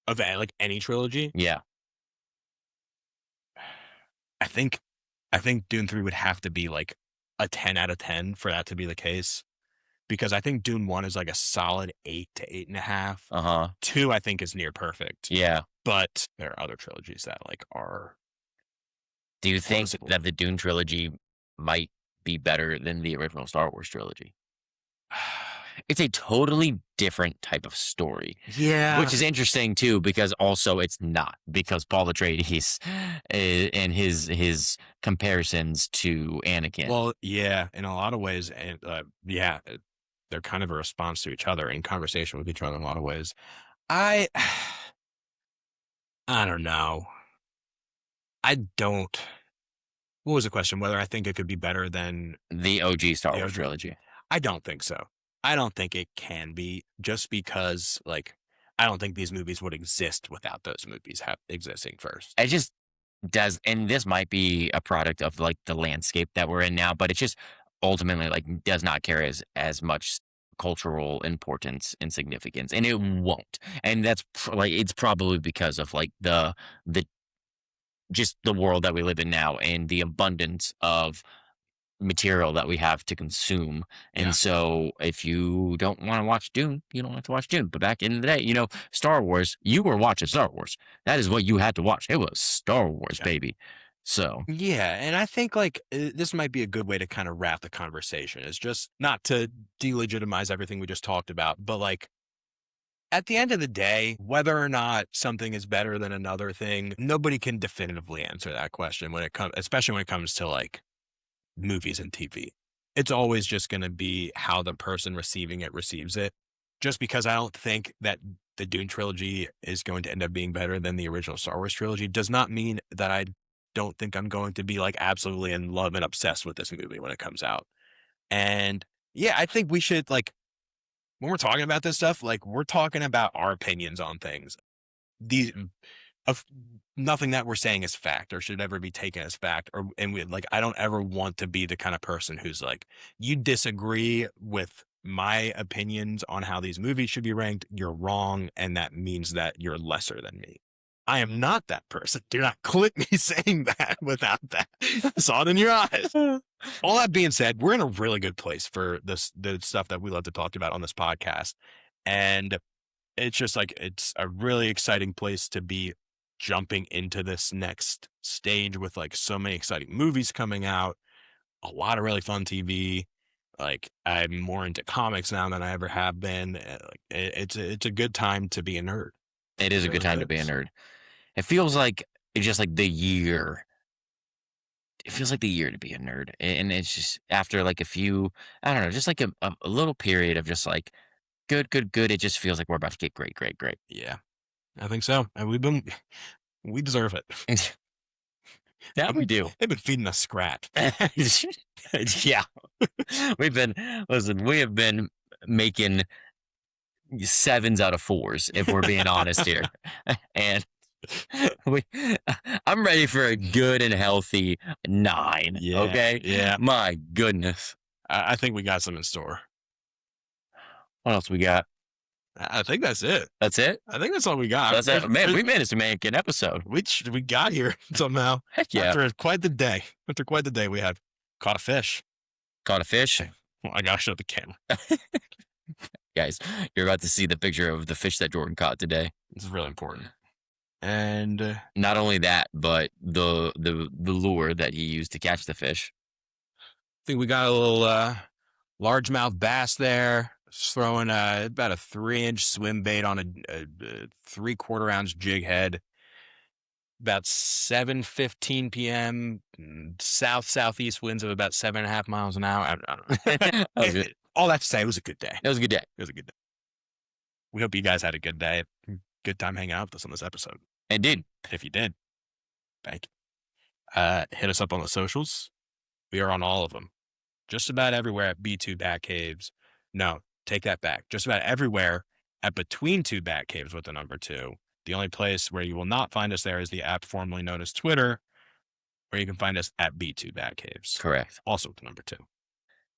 Of like any trilogy? Yeah. I think Dune 3 would have to be like a 10 out of 10 for that to be the case. Because I think Dune 1 is like a solid 8 to 8.5. 2, I think, is near perfect. Yeah. But there are other trilogies that like are. Do you think that the Dune trilogy might be better than the original Star Wars trilogy? It's a totally different type of story. Yeah. Which is interesting, too, because also it's not. Because Paul Atreides and his comparisons to Anakin. Well, yeah, in a lot of ways. And they're kind of a response to each other in conversation with each other in a lot of ways. I don't know. What was the question? Whether I think it could be better than the OG Star Wars trilogy? I don't think so. I don't think it can be, just because like I don't think these movies would exist without those movies existing first. It just does, and this might be a product of like the landscape that we're in now, but it's just ultimately like does not carry as much cultural importance and significance, and it won't. And that's like it's probably because of like the just the world that we live in now and the abundance of material that we have to consume. And Yeah. so if you don't want to watch Dune, you don't have to watch Dune. But back in the day, you know, Star Wars, you were watching Star Wars. That is what you had to watch. It was Star Wars, baby. So Yeah, and I think like this might be a good way to kind of wrap the conversation. It's just not to delegitimize everything we just talked about, but like at the end of the day, whether or not something is better than another thing, nobody can definitively answer that question when it comes, especially when it comes to like movies and TV. It's always just going to be how the person receiving it receives it. Just because I don't think that the Dune trilogy is going to end up being better than the original Star Wars trilogy does not mean that I don't think I'm going to be like absolutely in love and obsessed with this movie when it comes out. And yeah, I think we should like, when we're talking about this stuff, like we're talking about our opinions on things. These of nothing that we're saying is fact or should ever be taken as fact. Or and we like I don't ever want to be the kind of person who's like, you disagree with my opinions on how these movies should be ranked, you're wrong, and that means that you're lesser than me. I am not that person. Do not clip me saying that without that. I saw it in your eyes. All that being said, we're in a really good place for the stuff that we love to talk about on this podcast. And it's just like, it's a really exciting place to be jumping into this next stage with like so many exciting movies coming out, a lot of really fun TV. Like I'm more into comics now than I ever have been. Like it's a good time to be a nerd. it is a good time to be a nerd. It feels like it's just like the year. It feels like the year to be a nerd. And it's just after like a few, I don't know, just like a little period of just like good. It just feels like we're about to get great. Yeah, I think so. And we deserve it. Yeah, we do. They've been feeding us scratch. Yeah. We have been making 7s out of 4s, if we're being honest here. And I'm ready for a good and healthy 9. Yeah, okay. yeah. My goodness. I think we got some in store. What else we got? I think that's it. That's it. I think that's all we got. That's it. Man, we managed to make an episode. We got here somehow. Heck yeah. After quite the day. We had caught a fish. Caught a fish. Well, I gotta show the camera. Guys, you're about to see the picture of the fish that Jordan caught today. This is really important. And not only that, but the lure that he used to catch the fish. I think we got a little largemouth bass there. Just throwing about a 3-inch swim bait on a 3/4 ounce jig head. About 7:15 p.m. Southeast winds of about 7.5 miles an hour. I don't know. All that to say, it was a good day. It was a good day. It was a good day. We hope you guys had a good day. Good time hanging out with us on this episode. Indeed. If you did, thank you. Hit us up on the socials. We are on all of them. Just about everywhere at B2 Batcaves. No, take that back. Just about everywhere at Between 2 Batcaves with the number 2. The only place where you will not find us there is the app formerly known as Twitter, where you can find us at B2 Batcaves. Correct. Also with the number 2.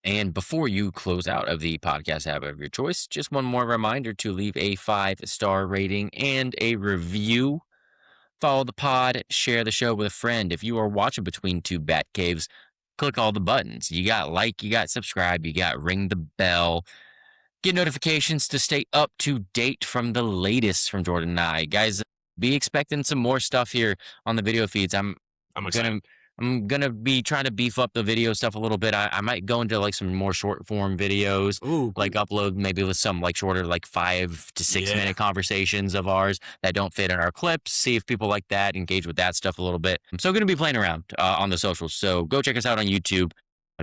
And before you close out of the podcast app of your choice, just one more reminder to leave a 5-star rating and a review. Follow the pod, share the show with a friend. If you are watching Between 2 Batcaves, click all the buttons. You got like, you got subscribe, you got ring the bell. Get notifications to stay up to date from the latest from Jordan and I. Guys, be expecting some more stuff here on the video feeds. I'm gonna be trying to beef up the video stuff a little bit. I might go into like some more short form videos. Ooh, cool. Like upload maybe with some like shorter, like 5 to 6 minute conversations of ours that don't fit in our clips. See if people like that, engage with that stuff a little bit. I'm still gonna be playing around on the socials, so go check us out on YouTube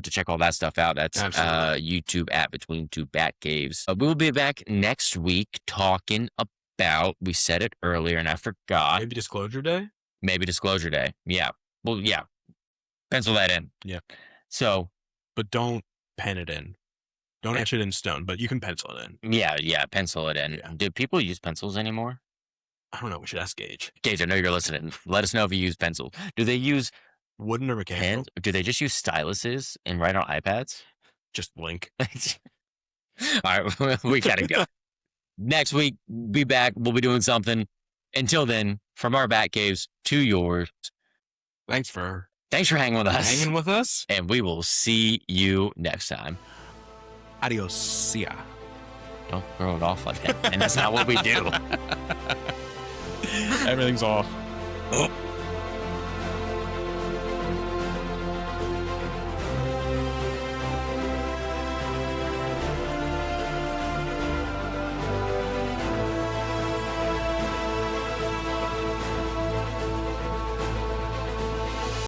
to check all that stuff out. That's YouTube at Between 2 Batcaves. We will be back next week talking about, we said it earlier and I forgot. Maybe Disclosure Day? Maybe Disclosure Day. Yeah. Well, yeah. Pencil that in. Yeah. So. But don't pen it in. Don't etch it in stone, but you can pencil it in. Yeah. Pencil it in. Yeah. Do people use pencils anymore? I don't know. We should ask Gage. Gage, I know you're listening. Let us know if you use pencils. Do they use wooden or mechanical? pens? Do they just use styluses and write on iPads? Just blink. All right, we gotta go. Next week, be back. We'll be doing something. Until then, from our Batcaves to yours. Thanks for hanging with us. hanging with us. And we will see you next time. Adios. See ya. Don't throw it off like that. And that's not what we do. Everything's off. Oh.